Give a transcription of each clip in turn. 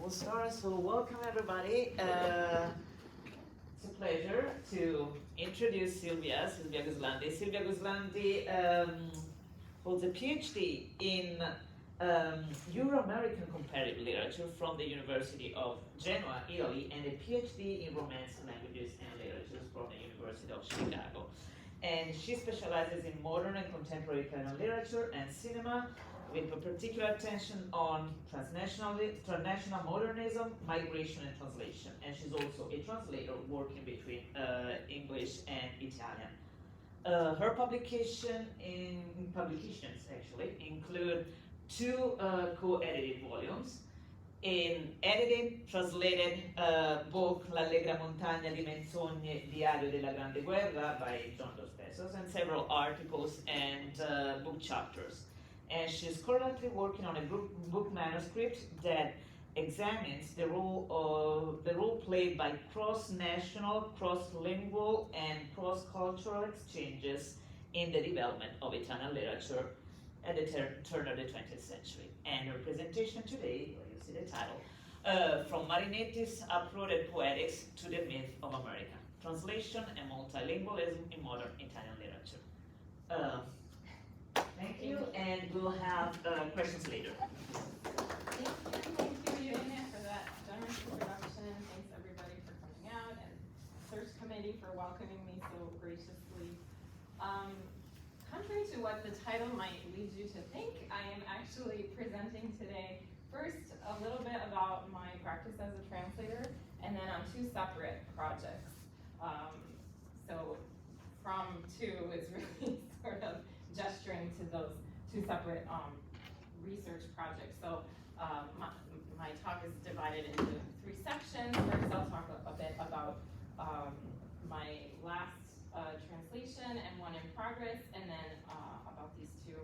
We'll start. So welcome everybody. It's a pleasure to introduce Silvia Guslandi. Silvia Guslandi holds a PhD in Euro-American comparative literature from the University of Genoa, Italy, and a PhD in Romance languages and literatures from the University of Chicago. And she specializes in modern and contemporary Italian literature and cinema, with a particular attention on transnational modernism, migration, and translation. And she's also a translator working between English and Italian. Her publications actually include two co-edited volumes, an edited, translated book, L'Allegra Montagna di Menzogne, Diario della Grande Guerra by John Dos Passos, and several articles and book chapters. And she's currently working on a book manuscript that examines the role played by cross-national, cross-lingual, and cross-cultural exchanges in the development of Italian literature at the turn of the 20th century. And her presentation today, you see the title, From Marinetti's Uprooted Poetics to the Myth of America, Translation and Multilingualism in Modern Italian Literature. Thank you, and we'll have questions later. Thank you, Eugenia, for that generous introduction. Thanks everybody for coming out, and search committee for welcoming me so graciously. Contrary to what the title might lead you to think, I am actually presenting today first a little bit about my practice as a translator, and then on two separate projects. So from two is really sort of gesturing to those two separate research projects. So my talk is divided into three sections. First, I'll talk a bit about my last translation and one in progress, and then about these two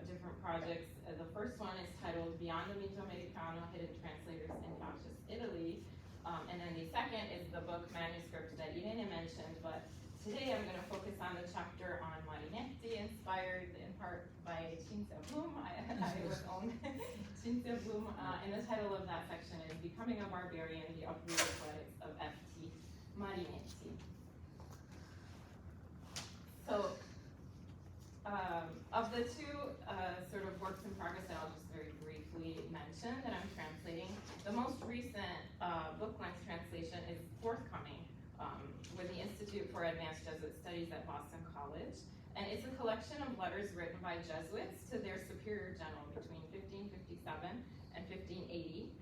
different projects. The first one is titled Beyond the Mito Americano, Hidden Translators in Fascist Italy. And then the second is the book manuscript that Irene mentioned, but today I'm going to focus on the chapter on Marinetti, inspired in part by Cinzia Bloom. I was on Cinzia Bloom, and the title of that section is Becoming a Barbarian, the Uprooted Poetics of F.T. Marinetti. So, of the two sort of works in progress that I'll just very briefly mention that I'm translating, the most recent book-length translation is forthcoming with the Institute for Advanced Jesuit Studies at Boston College. And it's a collection of letters written by Jesuits to their superior general between 1557 and 1580,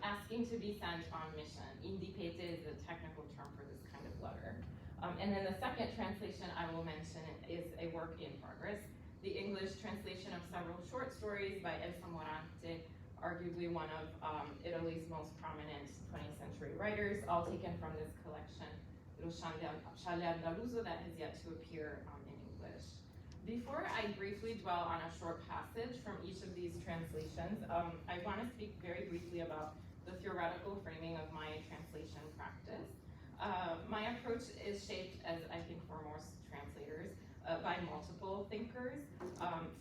asking to be sent on mission. Indipete is the technical term for this kind of letter. And then the second translation I will mention is a work in progress, the English translation of several short stories by Elsa Morante, arguably one of Italy's most prominent 20th century writers, all taken from this collection, Il Chalet Andaluso, that has yet to appear in English. Before I briefly dwell on a short passage from each of these translations, I want to speak very briefly about the theoretical framing of my translation practice. My approach is shaped, as I think for most translators, by multiple thinkers.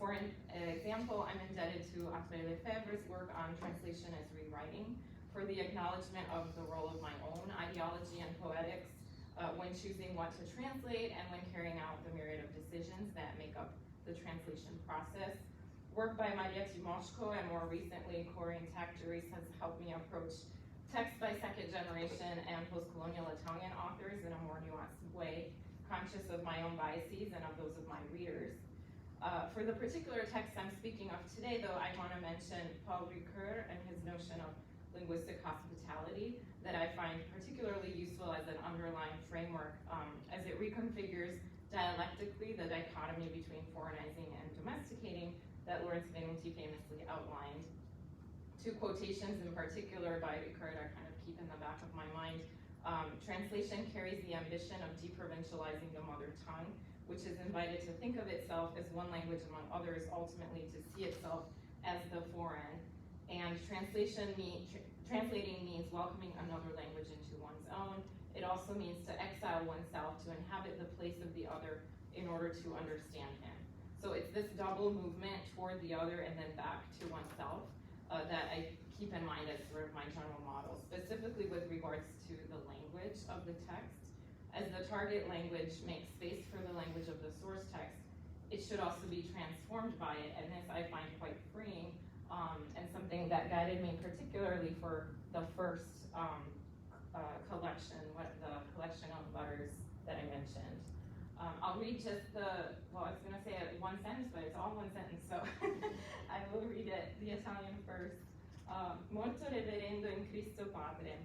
For an example, I'm indebted to André Lefebvre's work on translation as rewriting for the acknowledgement of the role of my own ideology and poetics when choosing what to translate and when carrying out the myriad of decisions that make up the translation process. Work by Maria Timoshko and more recently Corinne Takteris has helped me approach text by second generation and post-colonial Italian authors in a more nuanced way, conscious of my own biases and of those of my readers. For the particular text I'm speaking of today, though, I want to mention Paul Ricoeur and his notion of linguistic hospitality that I find particularly useful as an underlying framework as it reconfigures dialectically the dichotomy between foreignizing and domesticating that Lawrence Venuti famously outlined. Two quotations in particular by Ricoeur I kind of keep in the back of my mind. Translation carries the ambition of deprovincializing the mother tongue, which is invited to think of itself as one language among others, ultimately to see itself as the foreign. And translating means welcoming another language into one's own. It also means to exile oneself, to inhabit the place of the other in order to understand him. So it's this double movement toward the other and then back to oneself that I keep in mind as sort of my general model, specifically with regards to the language of the text. As the target language makes space for the language of the source text, it should also be transformed by it, and this I find quite freeing, and something that guided me particularly for the first collection, the collection of letters that I mentioned. I'll read just I was gonna say it one sentence, but it's all one sentence, so I will read it, the Italian first. Molto reverendo in Cristo Padre,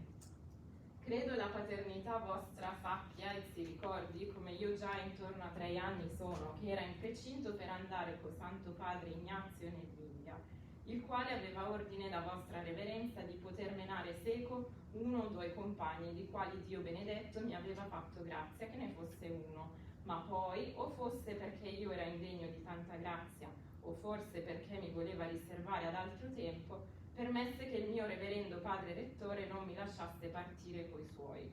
credo la paternità vostra sappia e si ricordi, come io già intorno a 3 anni sono, che era in precinto per andare con Santo Padre Ignazio nell'India, il quale aveva ordine da vostra reverenza di poter menare seco 1 o 2 compagni, di quali Dio benedetto mi aveva fatto grazia che ne fosse uno, ma poi, o fosse perché io era indegno di tanta grazia, o forse perché mi voleva riservare ad altro tempo, permesse che il mio reverendo padre rettore non mi lasciasse partire coi suoi.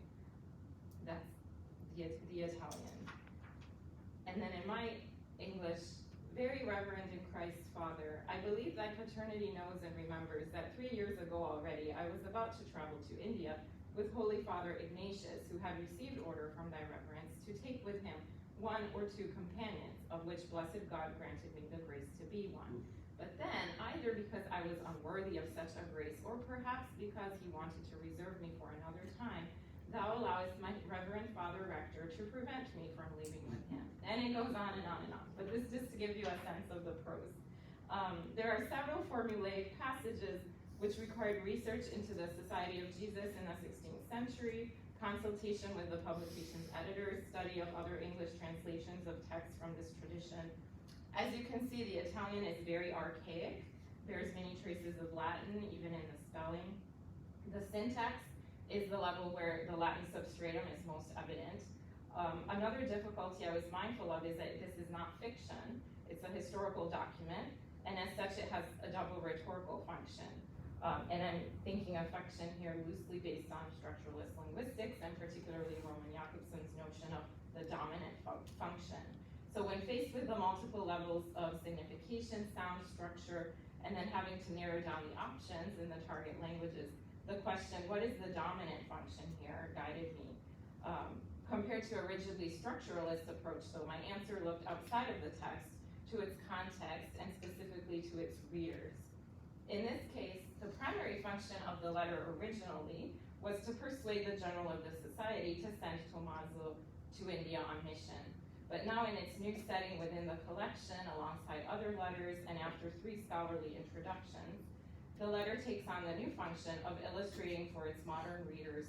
That's the Italian. And then in my English, very reverend in Christ Father, I believe thy paternity knows and remembers that 3 years ago already I was about to travel to India with Holy Father Ignatius, who had received order from thy reverence to take with him 1 or 2 companions, of which blessed God granted me the grace to be one. But then, either because I was unworthy of such a grace, or perhaps because he wanted to reserve me for another time, thou allowest my reverend Father Rector to prevent me from leaving with him. And it goes on and on and on, but this is just to give you a sense of the prose. There are several formulaic passages which required research into the Society of Jesus in the 16th century, consultation with the publication's editors, study of other English translations of texts from this tradition. As you can see, the Italian is very archaic. There's many traces of Latin, even in the spelling. The syntax is the level where the Latin substratum is most evident. Another difficulty I was mindful of is that this is not fiction. It's a historical document, and as such, it has a double rhetorical function. And I'm thinking of fiction here loosely based on structuralist linguistics, and particularly Roman Jakobson's notion of the dominant function. So when faced with the multiple levels of signification, sound, structure, and then having to narrow down the options in the target languages, the question, what is the dominant function here, guided me. Compared to a rigidly structuralist approach, so my answer looked outside of the text to its context and specifically to its readers. In this case, the primary function of the letter originally was to persuade the General of the Society to send Tommaso to India on mission. But now in its new setting within the collection, alongside other letters and after 3 scholarly introductions, the letter takes on the new function of illustrating for its modern readers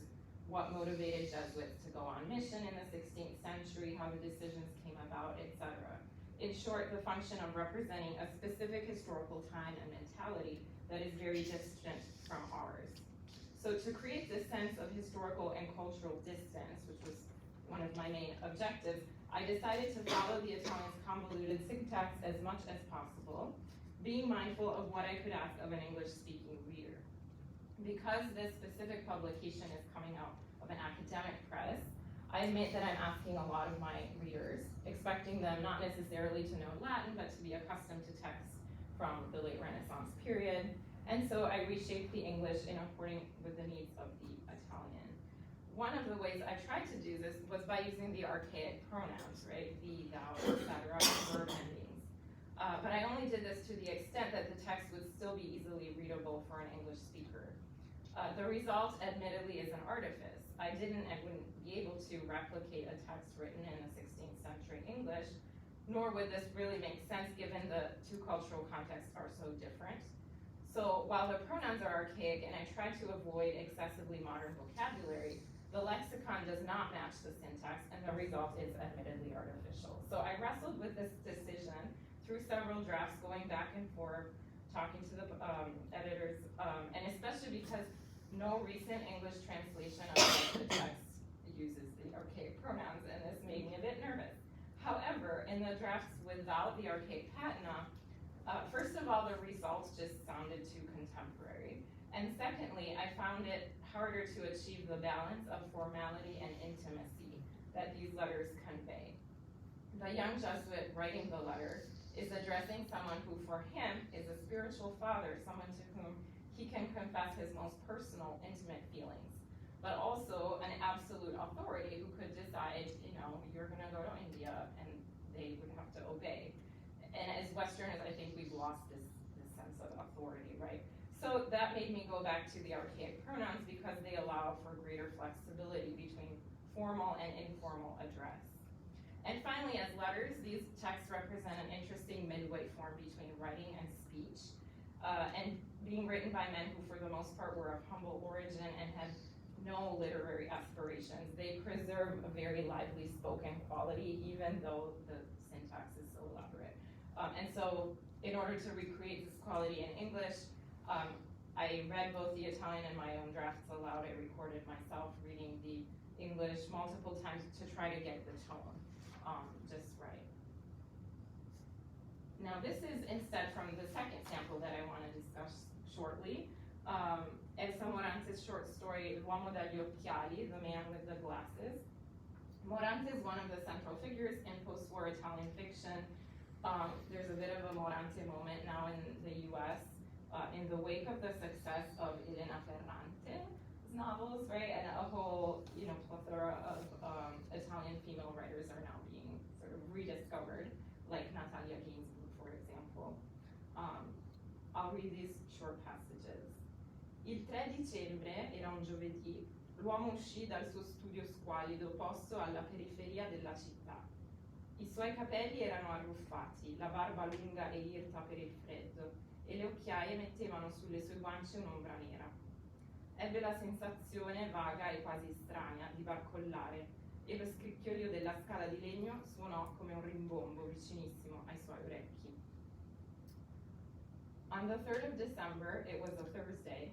what motivated Jesuits to go on mission in the 16th century, how the decisions came about, etc. In short, the function of representing a specific historical time and mentality that is very distant from ours. So to create this sense of historical and cultural distance, which was one of my main objectives, I decided to follow the Italian's convoluted syntax as much as possible, being mindful of what I could ask of an English-speaking reader. Because this specific publication is coming out of an academic press, I admit that I'm asking a lot of my readers, expecting them not necessarily to know Latin, but to be accustomed to texts from the late Renaissance period. And so I reshaped the English in according with the needs of the Italian. One of the ways I tried to do this was by using the archaic pronouns, right? The, thou, etc., verb endings. But I only did this to the extent that the text would still be easily readable for an English speaker. The result, admittedly, is an artifice. I wouldn't be able to replicate a text written in the 16th century English, nor would this really make sense given the 2 cultural contexts are so different. So while the pronouns are archaic and I try to avoid excessively modern vocabulary, the lexicon does not match the syntax, and the result is admittedly artificial. So I wrestled with this decision through several drafts, going back and forth, talking to the editors, and especially because no recent English translation of the text uses the archaic pronouns, and this made me a bit nervous. However, in the drafts without the archaic patina, first of all, the results just sounded too contemporary. And secondly, I found it harder to achieve the balance of formality and intimacy that these letters convey. The young Jesuit writing the letter is addressing someone who for him is a spiritual father, someone to whom he can confess his most personal, intimate feelings, but also an absolute authority who could decide, you're gonna go to India, and they would have to obey. And as Westerners, I think we've lost this sense of authority, right? So that made me go back to the archaic pronouns because they allow for greater flexibility between formal and informal address. And finally, as letters, these texts represent an interesting midway form between writing and speech, and being written by men who, for the most part, were of humble origin and had no literary aspirations. They preserve a very lively spoken quality, even though the syntax is so elaborate. And so, in order to recreate this quality in English, I read both the Italian and my own drafts aloud. I recorded myself reading the English multiple times to try to get the tone just right. Now this is instead from the second sample that I want to discuss shortly. Elsa Morante's short story, L'uomo dagli occhiali, The Man with the Glasses. Morante is one of the central figures in post-war Italian fiction. There's a bit of a Morante moment now in the US in the wake of the success of Elena Ferrante's novels, right? And a whole, plethora of Italian female writers are now being sort of rediscovered, like Natalia Ginsburg, for example. I'll read these short passages. Il 3 dicembre, era un giovedì, l'uomo uscì dal suo studio squallido posto alla periferia della città. I suoi capelli erano arruffati, la barba lunga e irta per il freddo, e le occhiaie mettevano sulle sue guance un'ombra nera. Ebbe la sensazione vaga e quasi strana di barcollare, e lo scricchiolio della scala di legno suonò come un rimbombo vicinissimo ai suoi orecchi. On the 3rd of December, it was a Thursday,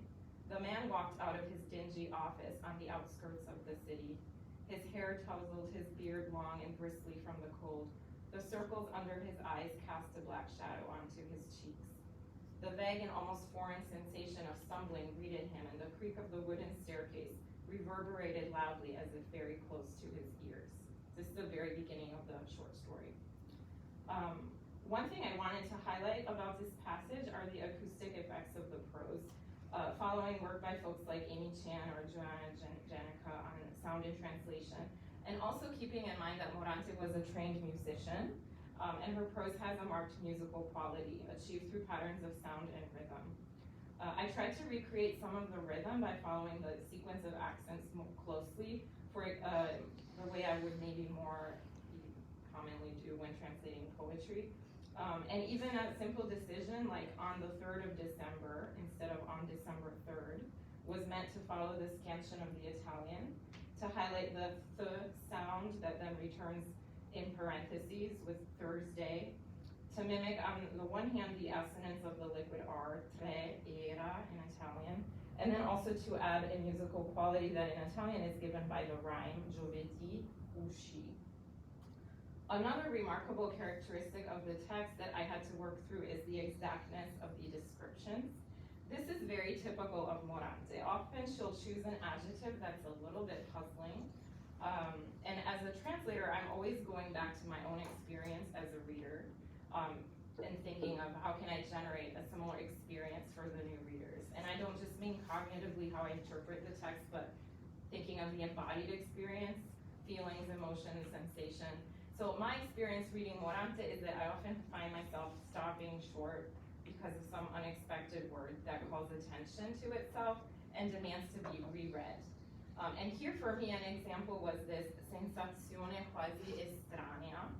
the man walked out of his dingy office on the outskirts of the city. His hair tousled, his beard long and bristly from the cold. The circles under his eyes cast a black shadow onto his cheeks. The vague and almost foreign sensation of stumbling greeted him, and the creak of the wooden staircase reverberated loudly as if very close to his ears. This is the very beginning of the short story. One thing I wanted to highlight about this passage are the acoustic effects of the prose. Following work by folks like Amy Chan or Joanna Janica on sound and translation, and also keeping in mind that Morante was a trained musician, and her prose has a marked musical quality, achieved through patterns of sound and rhythm. I tried to recreate some of the rhythm by following the sequence of accents more closely for the way I would maybe more commonly do when translating poetry. And even a simple decision like on the 3rd of December instead of on December 3rd was meant to follow the scansion of the Italian, to highlight the th sound that then returns in parentheses with Thursday, to mimic on the one hand the assonance of the liquid R, tre, era in Italian, and then also to add a musical quality that in Italian is given by the rhyme, giovedì, uscì. Another remarkable characteristic of the text that I had to work through is the exactness of the descriptions. This is very typical of Morante. Often she'll choose an adjective that's a little bit puzzling. And as a translator, I'm always going back to my own experience as a reader and thinking of how can I generate a similar experience for the new readers. And I don't just mean cognitively how I interpret the text, but thinking of the embodied experience, feelings, emotions, sensation. So my experience reading Morante is that I often find myself stopping short because of some unexpected word that calls attention to itself and demands to be reread. And here for me an example was this sensazione quasi estranea.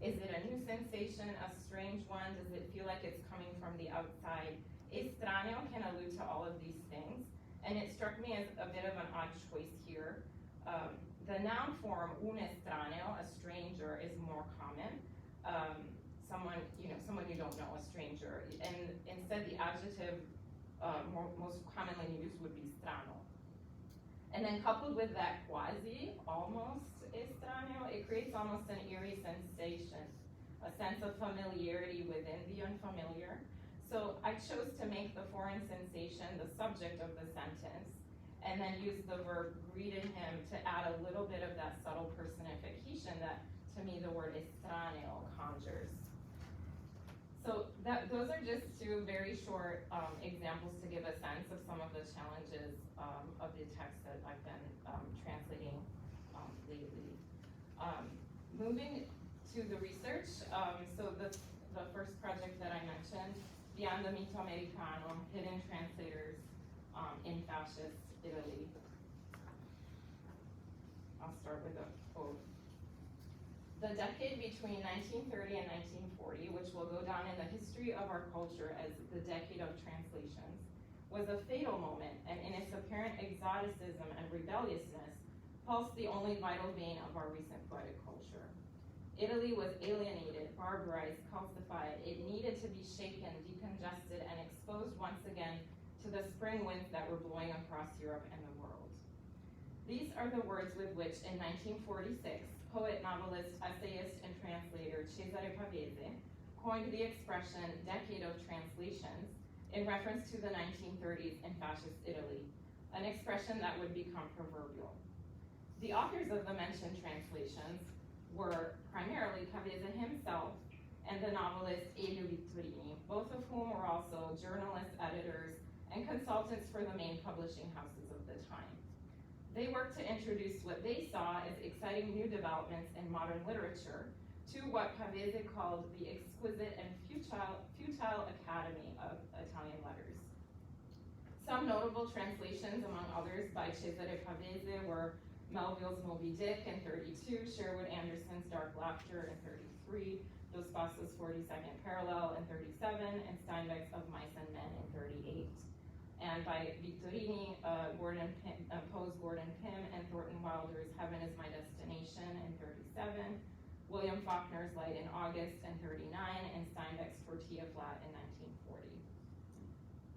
Is it a new sensation, a strange one? Does it feel like it's coming from the outside? Estraneo can allude to all of these things, and it struck me as a bit of an odd choice here. The noun form, un estraneo, a stranger, is more common. Someone you don't know, a stranger. And instead the adjective most commonly used would be strano. And then coupled with that quasi, almost estraneo, it creates almost an eerie sensation, a sense of familiarity within the unfamiliar. So I chose to make the foreign sensation the subject of the sentence, and then use the verb greeted him to add a little bit of that subtle personification that, to me, the word estraneo conjures. So those are just two very short examples to give a sense of some of the challenges of the text that I've been translating lately. Moving to the research, so the first project that I mentioned, Beyond the Mito Americano, Hidden Translators in Fascist Italy. I'll start with a quote. The decade between 1930 and 1940, which will go down in the history of our culture as the decade of translations, was a fatal moment, and in its apparent exoticism and rebelliousness, pulsed the only vital vein of our recent poetic culture. Italy was alienated, barbarized, calcified. It needed to be shaken, decongested, and exposed once again to the spring winds that were blowing across Europe and the world. These are the words with which, in 1946, poet, novelist, essayist, and translator Cesare Pavese coined the expression decade of translations in reference to the 1930s in fascist Italy, an expression that would become proverbial. The authors of the mentioned translations were primarily Pavese himself and the novelist Elio Vittorini, both of whom were also journalists, editors, and consultants for the main publishing houses of the time. They worked to introduce what they saw as exciting new developments in modern literature to what Pavese called the exquisite and futile academy of Italian letters. Some notable translations, among others, by Cesare Pavese were Melville's Moby Dick in 32, Sherwood Anderson's Dark Laughter in 33, Dos Passos' 42nd Parallel in 37, and Steinbeck's Of Mice and Men in 38. And by Vittorini, Poe's Gordon Pym, and Thornton Wilder's Heaven is My Destination in 37, William Faulkner's Light in August in 39, and Steinbeck's Tortilla Flat in 1940.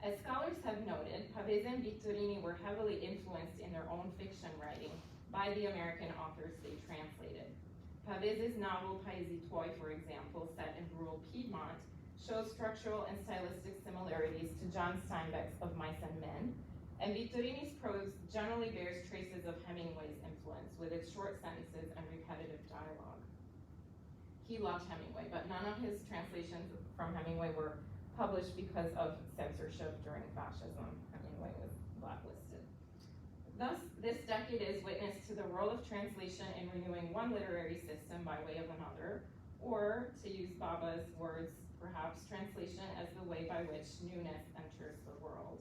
As scholars have noted, Pavese and Vittorini were heavily influenced in their own fiction writing by the American authors they translated. Pavese's novel Paesi Tuoi, for example, set in rural Piedmont, shows structural and stylistic similarities to John Steinbeck's Of Mice and Men, and Vittorini's prose generally bears traces of Hemingway's influence, with its short sentences and repetitive dialogue. He loved Hemingway, but none of his translations from Hemingway were published because of censorship during fascism. Hemingway was blacklisted. Thus, this decade is witness to the role of translation in renewing one literary system by way of another, or, to use Baba's words, perhaps, translation as the way by which newness enters the world.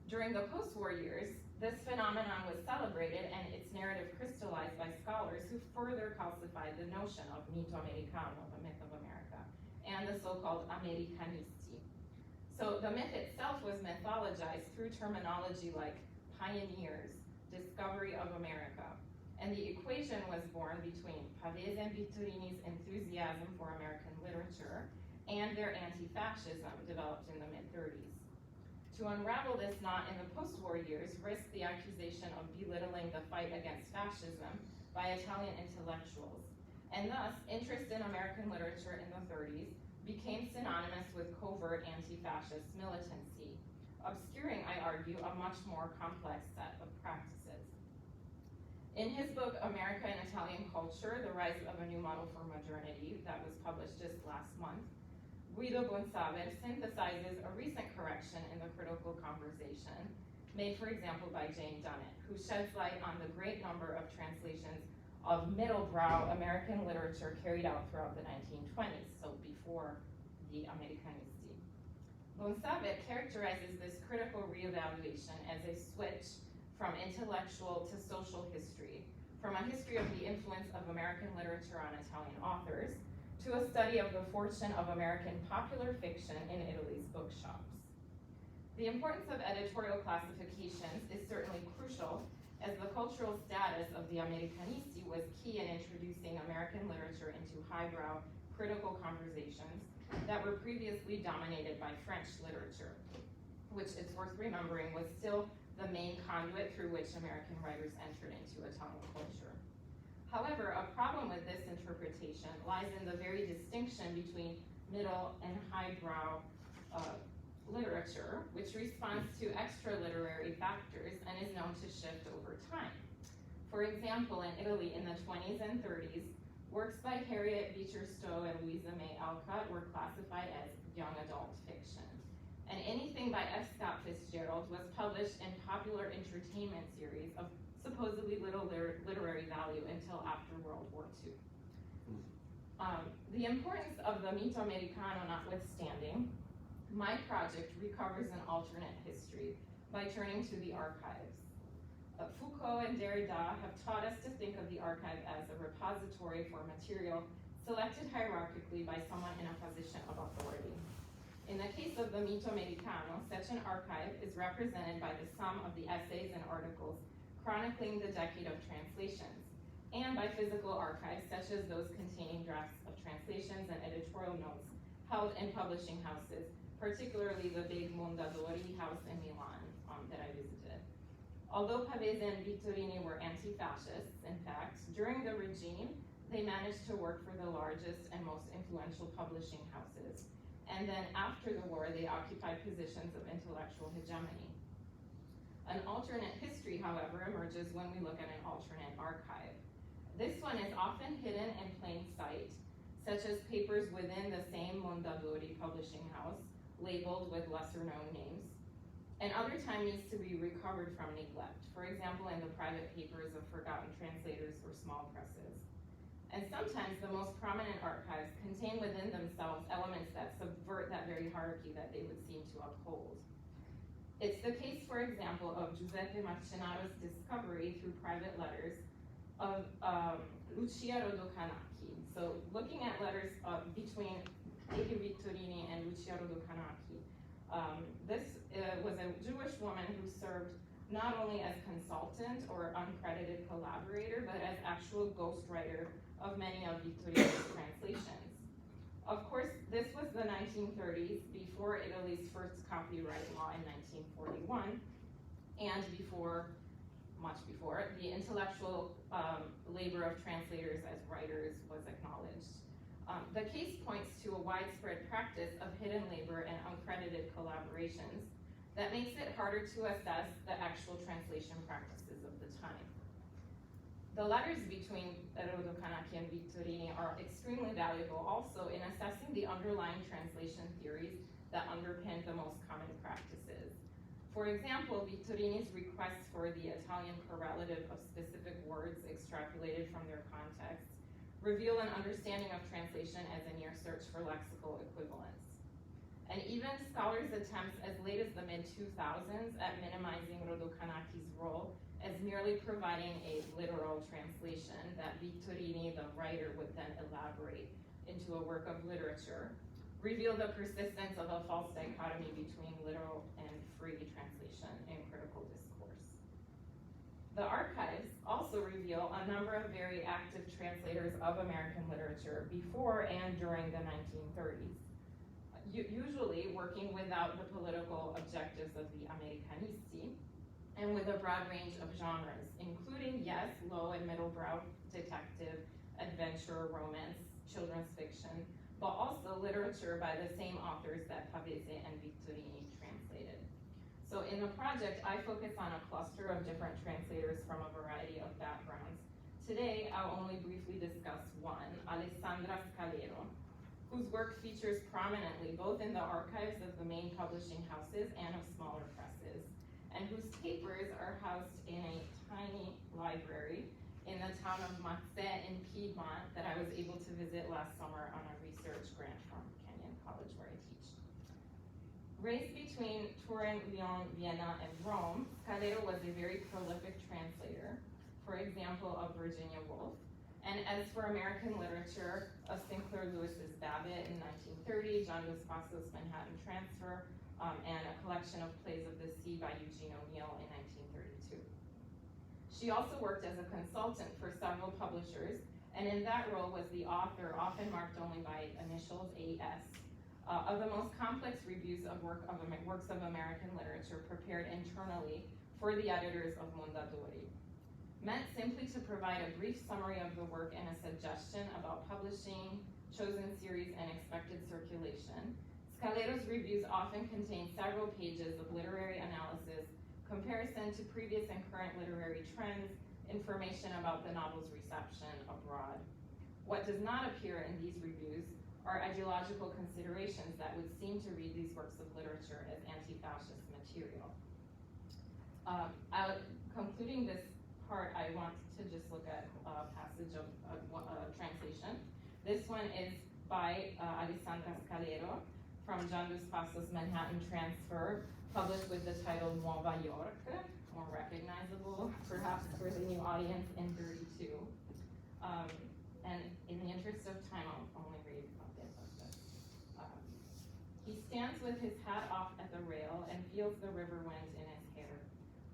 During the post-war years, this phenomenon was celebrated and its narrative crystallized by scholars who further calcified the notion of mito americano, the myth of America, and the so-called Americanisti. So the myth itself was mythologized through terminology like pioneers, discovery of America, and the equation was born between Pavese and Vittorini's enthusiasm for American literature and their anti-fascism developed in the mid-30s. To unravel this knot in the post-war years risked the accusation of belittling the fight against fascism by Italian intellectuals, and thus interest in American literature in the 30s became synonymous with covert anti-fascist militancy, obscuring, I argue, a much more complex set of practices. In his book, America and Italian Culture, The Rise of a New Model for Modernity, that was published just last month, Guido Bonsaver synthesizes a recent correction in the critical conversation, made, for example, by Jane Dunnett, who sheds light on the great number of translations of middle-brow American literature carried out throughout the 1920s, so before the Americanisti. Bonsaver characterizes this critical reevaluation as a switch from intellectual to social history, from a history of the influence of American literature on Italian authors, to a study of the fortune of American popular fiction in Italy's bookshops. The importance of editorial classifications is certainly crucial, as the cultural status of the Americanisti was key in introducing American literature into highbrow critical conversations that were previously dominated by French literature, which, it's worth remembering, was still the main conduit through which American writers entered into Italian culture. However, a problem with this interpretation lies in the very distinction between middle and highbrow literature, which responds to extra-literary factors and is known to shift over time. For example, in Italy in the 20s and 30s, Works by Harriet Beecher Stowe and Louisa May Alcott were classified as young adult fiction. And anything by F. Scott Fitzgerald was published in popular entertainment series of supposedly little literary value until after World War II. The importance of the mito americano notwithstanding, my project recovers an alternate history by turning to the archives. Foucault and Derrida have taught us to think of the archive as a repository for material selected hierarchically by someone in a position of authority. In the case of the mito americano, such an archive is represented by the sum of the essays and articles chronicling the decade of translations, and by physical archives such as those containing drafts of translations and editorial notes held in publishing houses, particularly the big Mondadori house in Milan that I visited. Although Pavese and Vittorini were anti-fascists, in fact, during the regime, they managed to work for the largest and most influential publishing houses. And then after the war, they occupied positions of intellectual hegemony. An alternate history, however, emerges when we look at an alternate archive. This one is often hidden in plain sight, such as papers within the same Mondadori publishing house, labeled with lesser-known names, and other time needs to be recovered from neglect, for example, in the private papers of forgotten translators or small presses. And sometimes the most prominent archives contain within themselves elements that subvert that very hierarchy that they would seem to uphold. It's the case, for example, of Giuseppe Marcenaro's discovery through private letters of Lucia Rodocanacchi. So looking at letters between Eke Vittorini and Lucia Rodocanacchi, this was a Jewish woman who served not only as consultant or uncredited collaborator, but as actual ghostwriter of many of Vittorini's translations. Of course, this was the 1930s, before Italy's first copyright law in 1941, and much before, the intellectual labor of translators as writers was acknowledged. The case points to a widespread practice of hidden labor and uncredited collaborations that makes it harder to assess the actual translation practices of the time. The letters between Rodocanacchi and Vittorini are extremely valuable also in assessing the underlying translation theories that underpin the most common practices. For example, Vittorini's requests for the Italian correlative of specific words extrapolated from their context reveal an understanding of translation as a near search for lexical equivalence. And even scholars' attempts as late as the mid-2000s at minimizing Rodocanacchi's role as merely providing a literal translation that Vittorini, the writer, would then elaborate into a work of literature, reveal the persistence of a false dichotomy between literal and free translation in critical discourse. The archives also reveal a number of very active translators of American literature before and during the 1930s, usually working without the political objectives of the Americanisti, and with a broad range of genres, including, yes, low and middle-brow detective, adventure, romance, children's fiction, but also literature by the same authors that Pavese and Vittorini translated. So in the project, I focus on a cluster of different translators from a variety of backgrounds. Today, I'll only briefly discuss one, Alessandra Scalero, whose work features prominently both in the archives of the main publishing houses and of smaller presses, and whose papers are housed in a tiny library in the town of Matse in Piedmont that I was able to visit last summer on a research grant from Kenyon College where I teach. Raised between Turin, Lyon, Vienna, and Rome, Scalero was a very prolific translator, for example, of Virginia Woolf, and as for American literature, of Sinclair Lewis's Babbitt in 1930, John Dos Passos' Manhattan Transfer, and a collection of plays of the sea by Eugene O'Neill in 1932. She also worked as a consultant for several publishers, and in that role was the author, often marked only by initials AS, of the most complex reviews of works of American literature prepared internally for the editors of Mondadori. Meant simply to provide a brief summary of the work and a suggestion about publishing, chosen series, and expected circulation, Scalero's reviews often contain several pages of literary analysis, comparison to previous and current literary trends, information about the novel's reception abroad. What does not appear in these reviews are ideological considerations that would seem to read these works of literature as anti-fascist material. Concluding this part, I want to just look at a passage of translation. This one is by Alessandra Scalero from John Dos Passos' Manhattan Transfer, published with the title Nuova York, more recognizable perhaps for the new audience in 32. And in the interest of time, I'll only read a bit of this. He stands with his hat off at the rail and feels the river wind in his hair.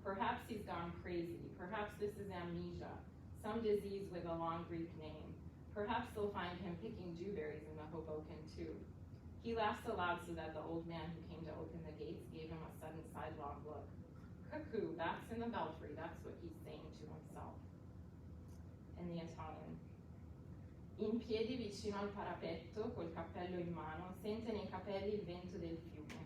Perhaps he's gone crazy. Perhaps this is amnesia, some disease with a long Greek name. Perhaps they'll find him picking dewberries in the Hoboken tube. He laughs aloud so that the old man who came to open the gates gave him a sudden sidelong look. Cuckoo, bats in the belfry, that's what he's saying to himself. In the Italian. In piedi vicino al parapetto, col cappello in mano, sente nei capelli il vento del fiume.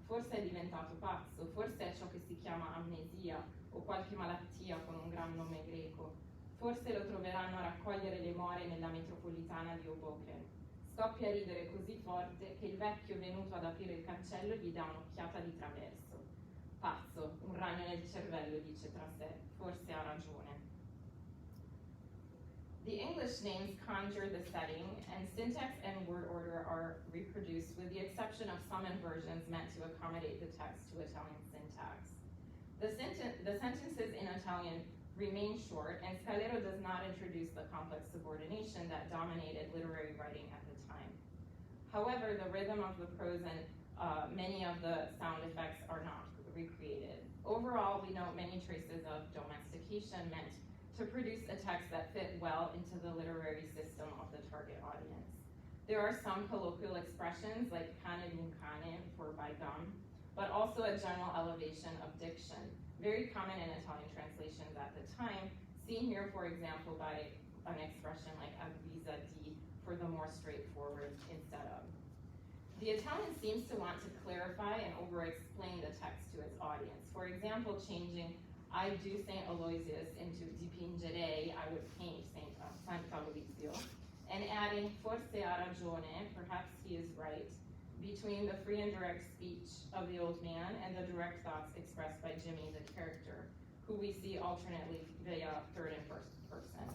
Forse è diventato pazzo, forse è ciò che si chiama amnesia o qualche malattia con un gran nome greco. Forse lo troveranno a raccogliere le more nella metropolitana di Hoboken. Scoppia a ridere così forte che il vecchio venuto ad aprire il cancello gli dà un'occhiata di traverso. Pazzo, un ragno nel cervello, dice tra sé, forse ha ragione. The English names conjure the setting, and syntax and word order are reproduced with the exception of some inversions meant to accommodate the text to Italian syntax. The sentences in Italian remain short, and Scalero does not introduce the complex subordination that dominated literary writing at the time. However, the rhythm of the prose and many of the sound effects are not recreated. Overall, we note many traces of domestication meant to produce a text that fit well into the literary system of the target audience. There are some colloquial expressions like cane d'un cane for by gum, but also a general elevation of diction, very common in Italian translations at the time, seen here, for example, by an expression like avvisa di for the more straightforward instead of. The Italian seems to want to clarify and over-explain the text to its audience. For example, changing I do St. Aloysius into dipingerei, I would paint San Fabrizio, and adding forse ha ragione, perhaps he is right, between the free and direct speech of the old man and the direct thoughts expressed by Jimmy, the character, who we see alternately via third and first person.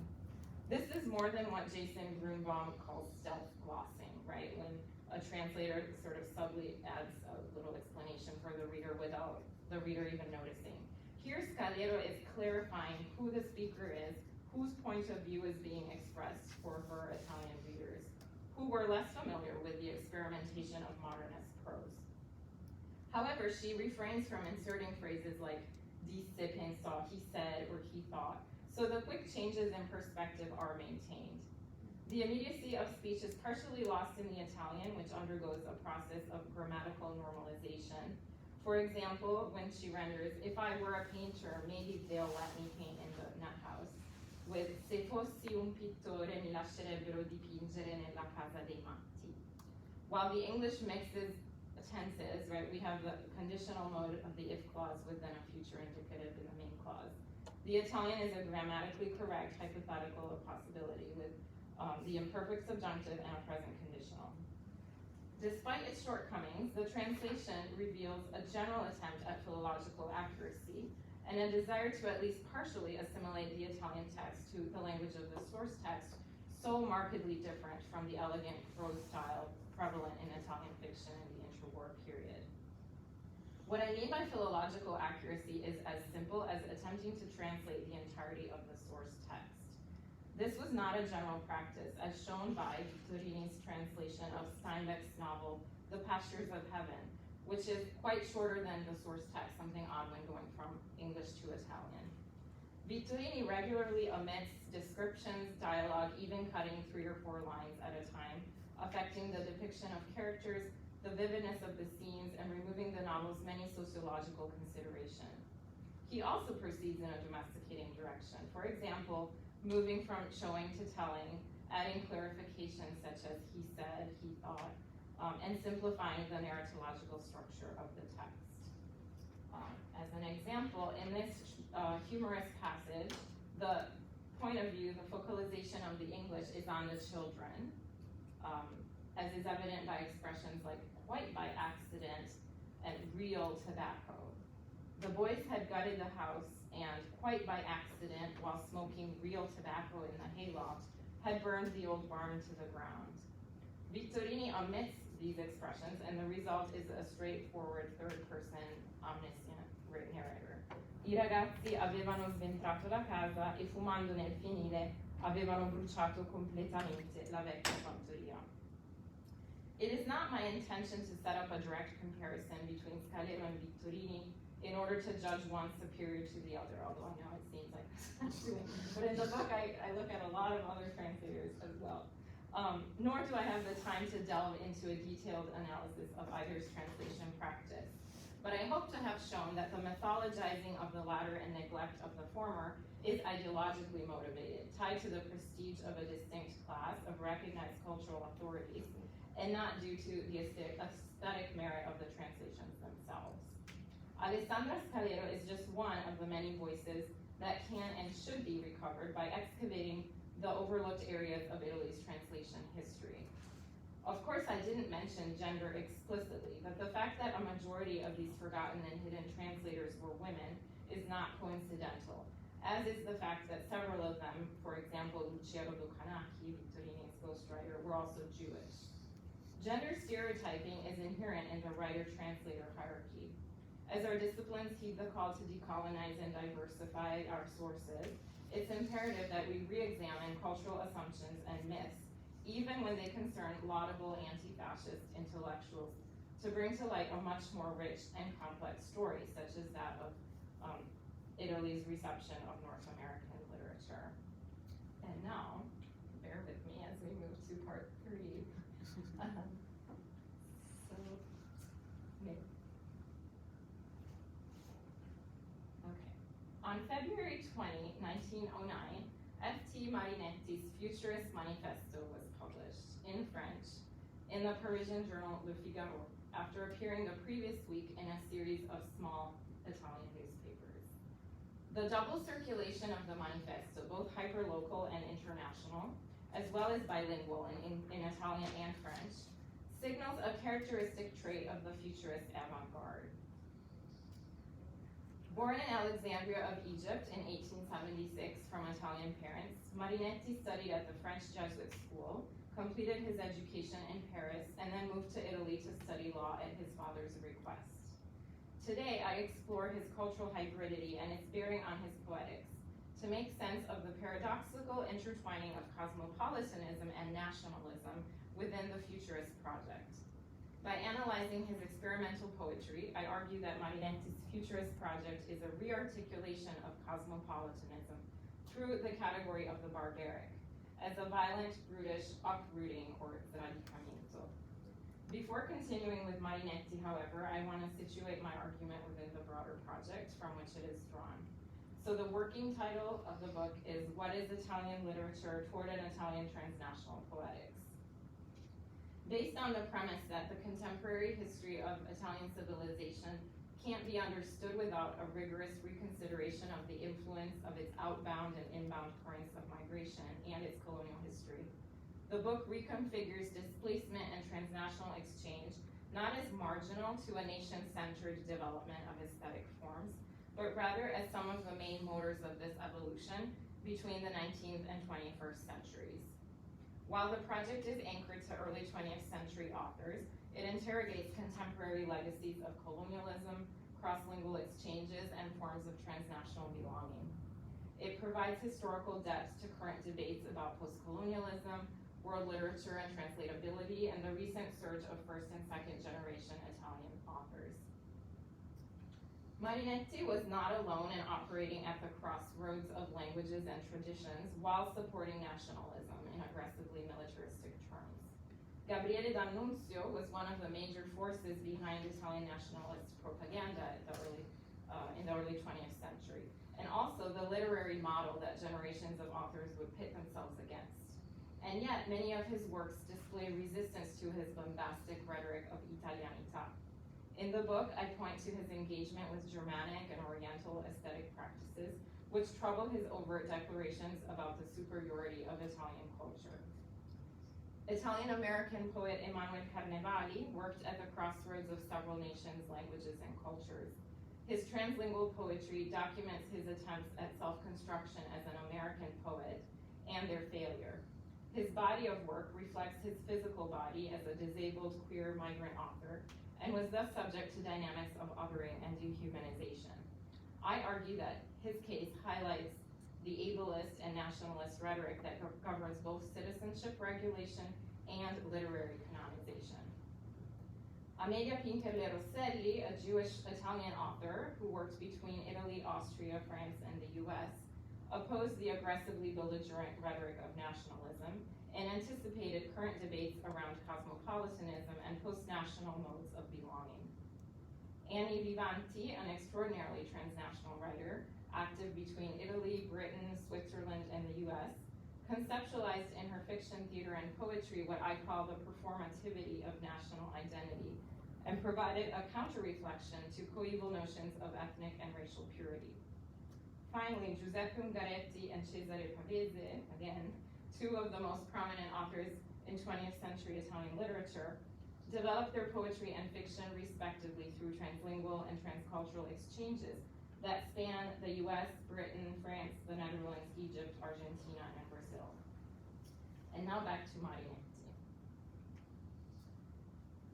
This is more than what Jason Grunbaum calls stealth glossing, right? When a translator sort of subtly adds a little explanation for the reader without the reader even noticing. Here, Scalero is clarifying who the speaker is, whose point of view is being expressed for her Italian readers, who were less familiar with the experimentation of modernist prose. However, she refrains from inserting phrases like disse, pensò, he said, or he thought, so the quick changes in perspective are maintained. The immediacy of speech is partially lost in the Italian, which undergoes a process of grammatical normalization. For example, when she renders, if I were a painter, maybe they'll let me paint in the nut house, with se fossi un pittore mi lascerebbero dipingere nella casa dei matti. While the English mixes tenses, right, we have the conditional mode of the if clause with then a future indicative in the main clause. The Italian is a grammatically correct hypothetical possibility with the imperfect subjunctive and a present conditional. Despite its shortcomings, the translation reveals a general attempt at philological accuracy and a desire to at least partially assimilate the Italian text to the language of the source text, so markedly different from the elegant prose style prevalent in Italian fiction in the interwar period. What I mean by philological accuracy is as simple as attempting to translate the entirety of the source text. This was not a general practice, as shown by Vittorini's translation of Steinbeck's novel, The Pastures of Heaven, which is quite shorter than the source text, something odd when going from English to Italian. Vittorini regularly omits descriptions, dialogue, even cutting 3 or 4 lines at a time, affecting the depiction of characters, the vividness of the scenes, and removing the novel's many sociological considerations. He also proceeds in a domesticating direction. For example, moving from showing to telling, adding clarifications such as he said, he thought, and simplifying the narratological structure of the text. As an example, in this humorous passage, the point of view, the focalization of the English is on the children, as is evident by expressions like quite by accident and real tobacco. The boys had gutted the house and quite by accident, while smoking real tobacco in the hayloft, had burned the old barn to the ground. Vittorini omits these expressions, and the result is a straightforward third-person omniscient narrator. I ragazzi avevano sventrato la casa e fumando nel fienile avevano bruciato completamente la vecchia fattoria. It is not my intention to set up a direct comparison between Scalero and Vittorini in order to judge one superior to the other, although I know it seems like that's doing. But in the book, I look at a lot of other translators as well. Nor do I have the time to delve into a detailed analysis of either's translation practice. But I hope to have shown that the mythologizing of the latter and neglect of the former is ideologically motivated, tied to the prestige of a distinct class of recognized cultural authorities, and not due to the aesthetic merit of the translations themselves. Alessandra Scalero is just one of the many voices that can and should be recovered by excavating the overlooked areas of Italy's translation history. Of course, I didn't mention gender explicitly, but the fact that a majority of these forgotten and hidden translators were women is not coincidental, as is the fact that several of them, for example, Lucia Rodocanacchi, Vittorini's ghostwriter, were also Jewish. Gender stereotyping is inherent in the writer-translator hierarchy. As our disciplines heed the call to decolonize and diversify our sources, it's imperative that we re-examine cultural assumptions and myths, even when they concern laudable anti-fascist intellectuals, to bring to light a much more rich and complex story, such as that of Italy's reception of North American literature. And now, bear with me as we move to part 3. On February 20, 1909, F.T. Marinetti's Futurist Manifesto was published in French in the Parisian journal Le Figaro, after appearing the previous week in a series of small Italian newspapers. The double circulation of the manifesto, both hyperlocal and international, as well as bilingual in Italian and French, signals a characteristic trait of the futurist avant-garde. Born in Alexandria of Egypt in 1876 from Italian parents, Marinetti studied at the French Jesuit school, completed his education in Paris, and then moved to Italy to study law at his father's request. Today, I explore his cultural hybridity and its bearing on his poetics, to make sense of the paradoxical intertwining of cosmopolitanism and nationalism within the Futurist project. By analyzing his experimental poetry, I argue that Marinetti's Futurist project is a re-articulation of cosmopolitanism through the category of the barbaric, as a violent, brutish uprooting or radicamento. Before continuing with Marinetti, however, I want to situate my argument within the broader project from which it is drawn. So the working title of the book is What is Italian Literature Toward an Italian Transnational Poetics? Based on the premise that the contemporary history of Italian civilization can't be understood without a rigorous reconsideration of the influence of its outbound and inbound currents of migration and its colonial history. The book reconfigures displacement and transnational exchange not as marginal to a nation-centered development of aesthetic forms, but rather as some of the main motors of this evolution between the 19th and 21st centuries. While the project is anchored to early 20th century authors, it interrogates contemporary legacies of colonialism, cross-lingual exchanges, and forms of transnational belonging. It provides historical depth to current debates about post-colonialism, world literature and translatability, and the recent surge of first and second generation Italian authors. Marinetti was not alone in operating at the crossroads of languages and traditions while supporting nationalism in aggressively militaristic terms. Gabriele D'Annunzio was one of the major forces behind Italian nationalist propaganda in the early 20th century, and also the literary model that generations of authors would pit themselves against. And yet, many of his works display resistance to his bombastic rhetoric of Italianità. In the book, I point to his engagement with Germanic and Oriental aesthetic practices, which trouble his overt declarations about the superiority of Italian culture. Italian-American poet Emanuele Carnevali worked at the crossroads of several nations, languages, and cultures. His translingual poetry documents his attempts at self-construction as an American poet and their failure. His body of work reflects his physical body as a disabled queer migrant author and was thus subject to dynamics of othering and dehumanization. I argue that his case highlights the ableist and nationalist rhetoric that governs both citizenship regulation and literary canonization. Amelia Pinkerle Rosselli, a Jewish Italian author who worked between Italy, Austria, France, and the US, opposed the aggressively belligerent rhetoric of nationalism and anticipated current debates around cosmopolitanism and post-national modes of belonging. Annie Vivanti, an extraordinarily transnational writer, active between Italy, Britain, Switzerland, and the US, conceptualized in her fiction, theater, and poetry what I call the performativity of national identity, and provided a counter-reflection to coeval notions of ethnic and racial purity. Finally, Giuseppe Ungaretti and Cesare Pavese, again, two of the most prominent authors in 20th century Italian literature, developed their poetry and fiction respectively through translingual and transcultural exchanges that span the US, Britain, France, the Netherlands, Egypt, Argentina, and Brazil. And now back to Marinetti.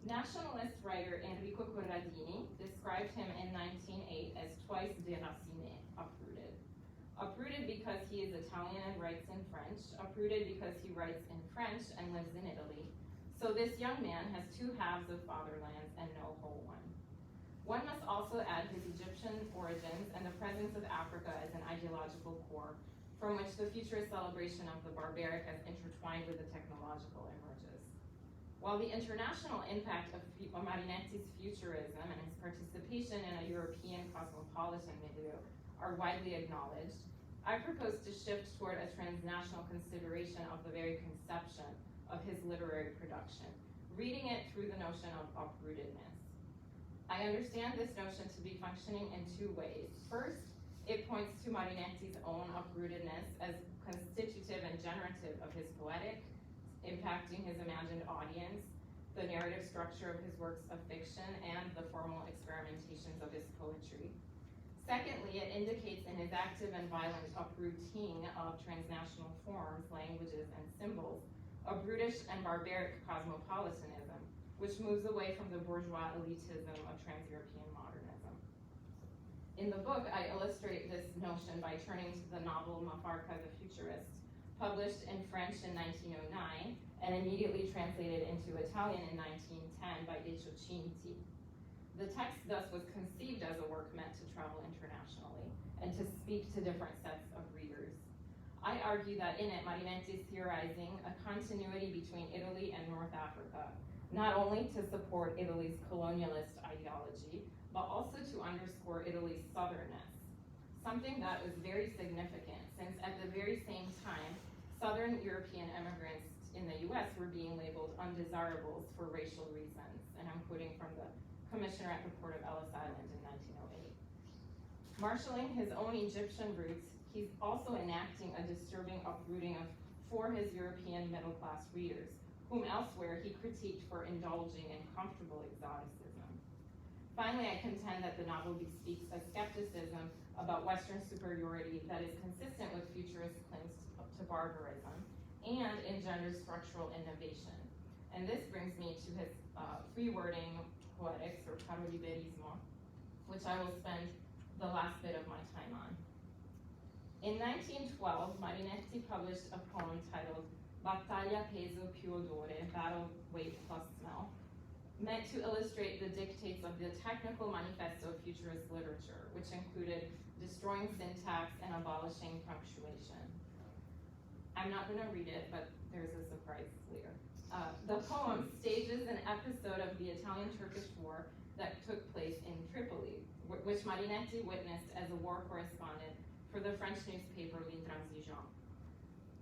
Nationalist writer Enrico Corradini described him in 1908 as twice déraciné, uprooted. Uprooted because he is Italian and writes in French, uprooted because he writes in French and lives in Italy. So this young man has two halves of fatherlands and no whole one. One must also add his Egyptian origins and the presence of Africa as an ideological core from which the futurist celebration of the barbaric has intertwined with the technological emerges. While the international impact of Marinetti's futurism and his participation in a European cosmopolitan milieu are widely acknowledged, I propose to shift toward a transnational consideration of the very conception of his literary production, reading it through the notion of uprootedness. I understand this notion to be functioning in two ways. First, it points to Marinetti's own uprootedness as constitutive and generative of his poetic, impacting his imagined audience, the narrative structure of his works of fiction, and the formal experimentations of his poetry. Secondly, it indicates in his active and violent uprooting of transnational forms, languages, and symbols, a brutish and barbaric cosmopolitanism, which moves away from the bourgeois elitism of trans-European modernism. In the book, I illustrate this notion by turning to the novel Mafarka the Futurist, published in French in 1909 and immediately translated into Italian in 1910 by Decio Cinti. The text thus was conceived as a work meant to travel internationally and to speak to different sets of readers. I argue that in it, Marinetti is theorizing a continuity between Italy and North Africa, not only to support Italy's colonialist ideology, but also to underscore Italy's southernness, something that was very significant since at the very same time, Southern European immigrants in the US were being labeled undesirables for racial reasons, and I'm quoting from the commissioner at the port of Ellis Island in 1908. Marshalling his own Egyptian roots, he's also enacting a disturbing uprooting for his European middle-class readers, whom elsewhere he critiqued for indulging in comfortable exoticism. Finally, I contend that the novel bespeaks a skepticism about Western superiority that is consistent with futurist claims to barbarism and engenders structural innovation. And this brings me to his free wording poetics, or paroliberismo, which I will spend the last bit of my time on. In 1912, Marinetti published a poem titled Battaglia peso più odore, battle weight plus smell, meant to illustrate the dictates of the technical manifesto of futurist literature, which included destroying syntax and abolishing punctuation. I'm not going to read it, but there's a surprise later. The poem stages an episode of the Italian-Turkish War that took place in Tripoli, which Marinetti witnessed as a war correspondent for the French newspaper L'Intransigeant.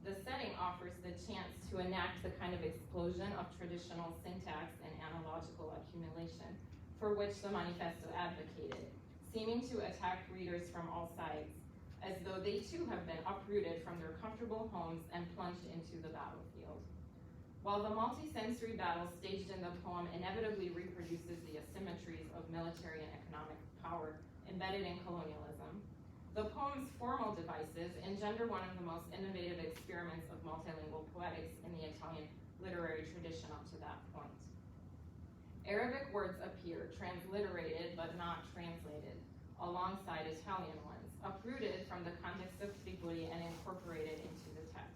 The setting offers the chance to enact the kind of explosion of traditional syntax and analogical accumulation for which the manifesto advocated, seeming to attack readers from all sides, as though they too have been uprooted from their comfortable homes and plunged into the battlefield. While the multi-sensory battle staged in the poem inevitably reproduces the asymmetries of military and economic power embedded in colonialism, the poem's formal devices engender one of the most innovative experiments of multilingual poetics in the Italian literary tradition up to that point. Arabic words appear, transliterated but not translated, alongside Italian ones, uprooted from the context of Tripoli and incorporated into the text.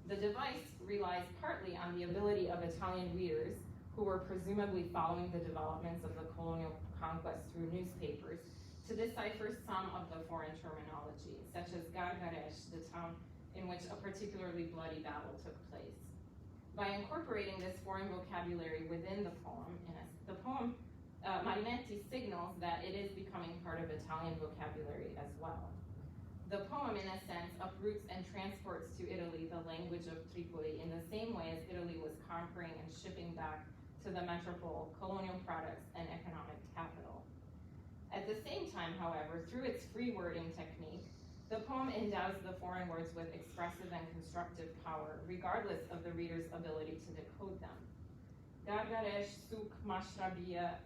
The device relies partly on the ability of Italian readers, who were presumably following the developments of the colonial conquest through newspapers, to decipher some of the foreign terminology, such as Gargaresh, the town in which a particularly bloody battle took place. By incorporating this foreign vocabulary within the poem, Marinetti signals that it is becoming part of Italian vocabulary as well. The poem, in a sense, uproots and transports to Italy the language of Tripoli in the same way as Italy was conquering and shipping back to the metropole colonial products and economic capital. At the same time, however, through its free wording technique, the poem endows the foreign words with expressive and constructive power, regardless of the reader's ability to decode them. Gargaresh, Souk, Mashrabiya,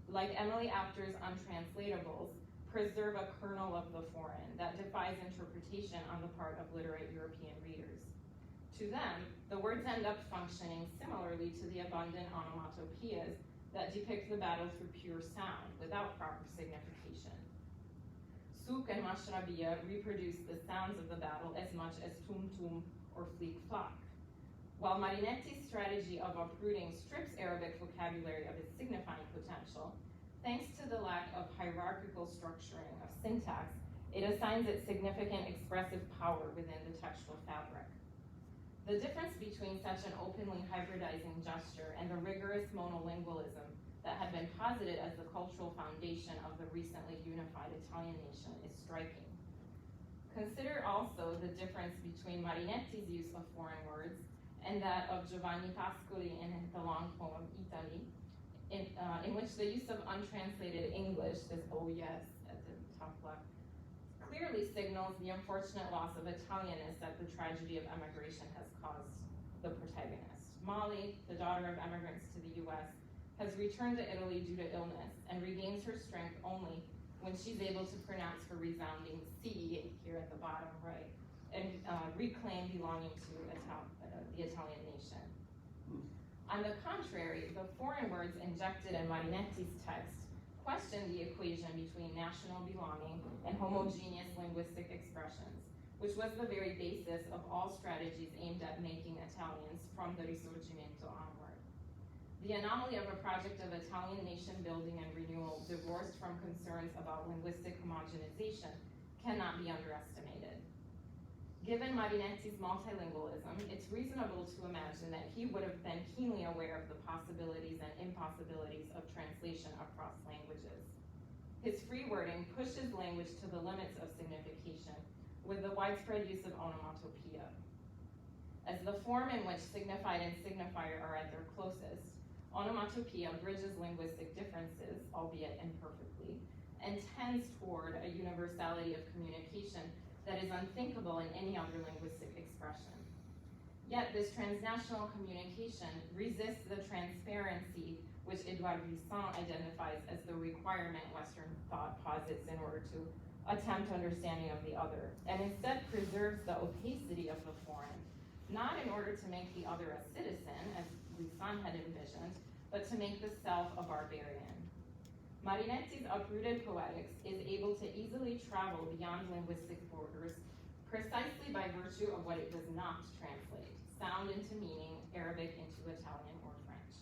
like Emily Apter's untranslatables, preserve a kernel of the foreign that defies interpretation on the part of literate European readers. To them, the words end up functioning similarly to the abundant onomatopoeias that depict the battle through pure sound, without proper signification. Souk and Mashrabiya reproduce the sounds of the battle as much as tum-tum or fleek-flock. While Marinetti's strategy of uprooting strips Arabic vocabulary of its signifying potential, thanks to the lack of hierarchical structuring of syntax, it assigns it significant expressive power within the textual fabric. The difference between such an openly hybridizing gesture and the rigorous monolingualism that had been posited as the cultural foundation of the recently unified Italian nation is striking. Consider also the difference between Marinetti's use of foreign words and that of Giovanni Pascoli in the long poem Italy, in which the use of untranslated English, this oh yes at the top left, clearly signals the unfortunate loss of Italianness that the tragedy of emigration has caused the protagonist. Molly, the daughter of immigrants to the US, has returned to Italy due to illness and regains her strength only when she's able to pronounce her resounding C here at the bottom right and reclaim belonging to the Italian nation. On the contrary, the foreign words injected in Marinetti's text question the equation between national belonging and homogeneous linguistic expressions, which was the very basis of all strategies aimed at making Italians from the Risorgimento onward. The anomaly of a project of Italian nation building and renewal divorced from concerns about linguistic homogenization cannot be underestimated. Given Marinetti's multilingualism, it's reasonable to imagine that he would have been keenly aware of the possibilities and impossibilities of translation across languages. His free wording pushes language to the limits of signification with the widespread use of onomatopoeia. As the form in which signified and signifier are at their closest, onomatopoeia bridges linguistic differences, albeit imperfectly, and tends toward a universality of communication that is unthinkable in any other linguistic expression. Yet this transnational communication resists the transparency which Edouard Glissant identifies as the requirement Western thought posits in order to attempt understanding of the other, and instead preserves the opacity of the foreign, not in order to make the other a citizen, as Glissant had envisioned, but to make the self a barbarian. Marinetti's uprooted poetics is able to easily travel beyond linguistic borders precisely by virtue of what it does not translate, sound into meaning, Arabic into Italian or French.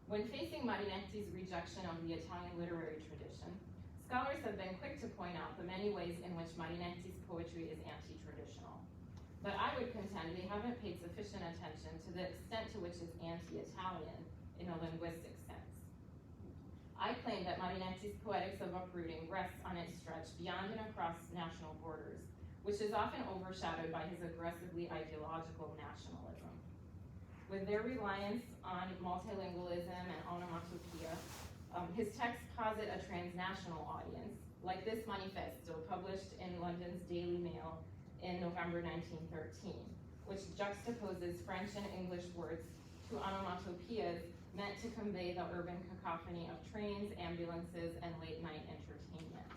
When facing Marinetti's rejection of the Italian literary tradition, scholars have been quick to point out the many ways in which Marinetti's poetry is anti-traditional. But I would contend they haven't paid sufficient attention to the extent to which it's anti-Italian in a linguistic sense. I claim that Marinetti's poetics of uprooting rests on its stretch beyond and across national borders, which is often overshadowed by his aggressively ideological nationalism. With their reliance on multilingualism and onomatopoeia, his texts posit a transnational audience, like this manifesto published in London's Daily Mail in November 1913, which juxtaposes French and English words to onomatopoeias meant to convey the urban cacophony of trains, ambulances, and late-night entertainment.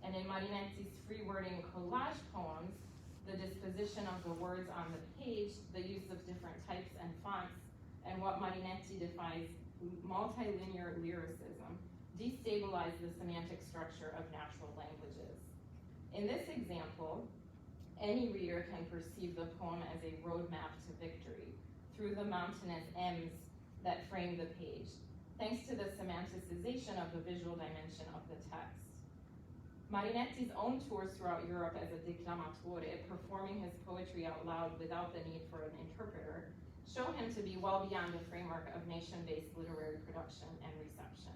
And in Marinetti's free wording collage poems, the disposition of the words on the page, the use of different types and fonts, and what Marinetti defines multilinear lyricism, destabilize the semantic structure of natural languages. In this example, any reader can perceive the poem as a roadmap to victory through the mountainous M's that frame the page, thanks to the semanticization of the visual dimension of the text. Marinetti's own tours throughout Europe as a declamatore, performing his poetry out loud without the need for an interpreter, show him to be well beyond the framework of nation-based literary production and reception.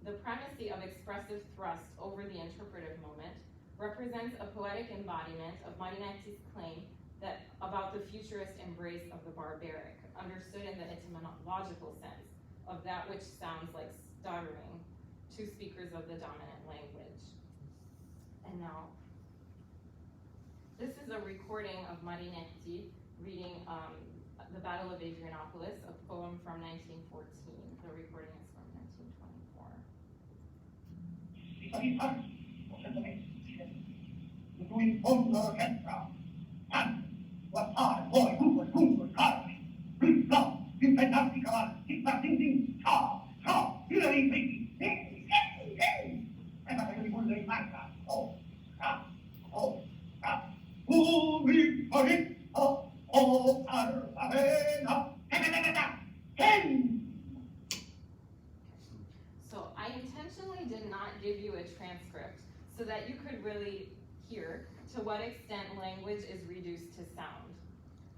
The primacy of expressive thrust over the interpretive moment represents a poetic embodiment of Marinetti's claim that about the futurist embrace of the barbaric, understood in the etymological sense of that which sounds like stuttering to speakers of the dominant language. And now, this is a recording of Marinetti reading The Battle of Adrianopolis, a poem from 1914. The recording is from 1924. So I intentionally did not give you a transcript so that you could really hear to what extent language is reduced to sound.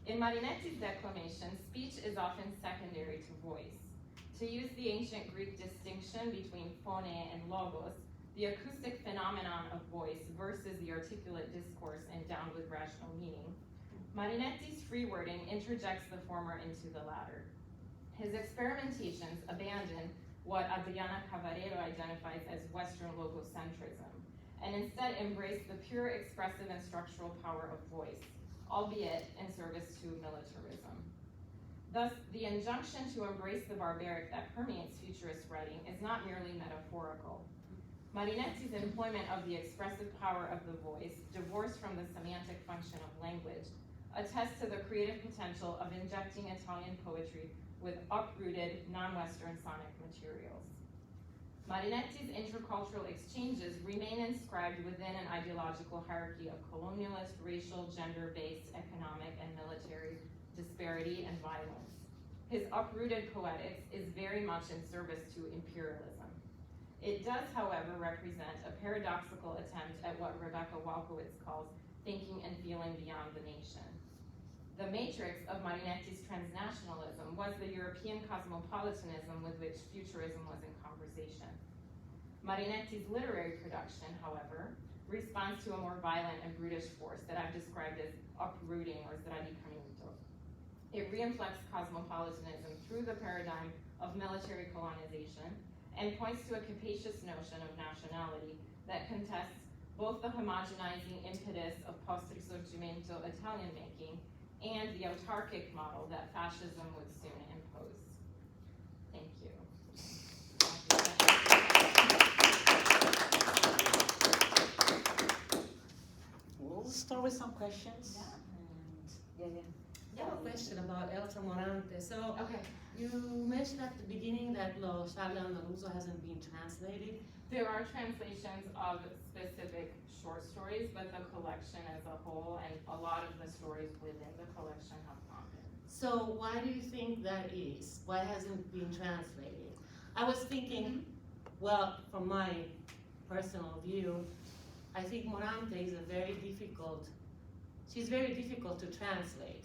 In Marinetti's declamation, speech is often secondary to voice. To use the ancient Greek distinction between phone and logos, the acoustic phenomenon of voice versus the articulate discourse endowed with rational meaning, Marinetti's free wording interjects the former into the latter. His experimentations abandon what Adriana Cavarero identifies as Western logocentrism, and instead embrace the pure expressive and structural power of voice, albeit in service to militarism. Thus, the injunction to embrace the barbaric that permeates futurist writing is not merely metaphorical. Marinetti's employment of the expressive power of the voice, divorced from the semantic function of language, attests to the creative potential of injecting Italian poetry with uprooted, non-Western sonic materials. Marinetti's intercultural exchanges remain inscribed within an ideological hierarchy of colonialist, racial, gender-based, economic, and military disparity and violence. His uprooted poetics is very much in service to imperialism. It does, however, represent a paradoxical attempt at what Rebecca Walkowitz calls thinking and feeling beyond the nation. The matrix of Marinetti's transnationalism was the European cosmopolitanism with which futurism was in conversation. Marinetti's literary production, however, responds to a more violent and brutish force that I've described as uprooting or sradicamento. It reinflects cosmopolitanism through the paradigm of military colonization and points to a capacious notion of nationality that contests both the homogenizing impetus of post-risorgimento Italian making and the autarkic model that fascism would soon impose. Thank you. We'll start with some questions. I have a question about Elsa Morante. So Okay. you mentioned at the beginning that Lo Charla Andaluso hasn't been translated. There are translations of specific short stories, but the collection as a whole and a lot of the stories within the collection have not been. So why do you think that is? Why hasn't it been translated? I was thinking, well, from my personal view, I think Morante is she's very difficult to translate.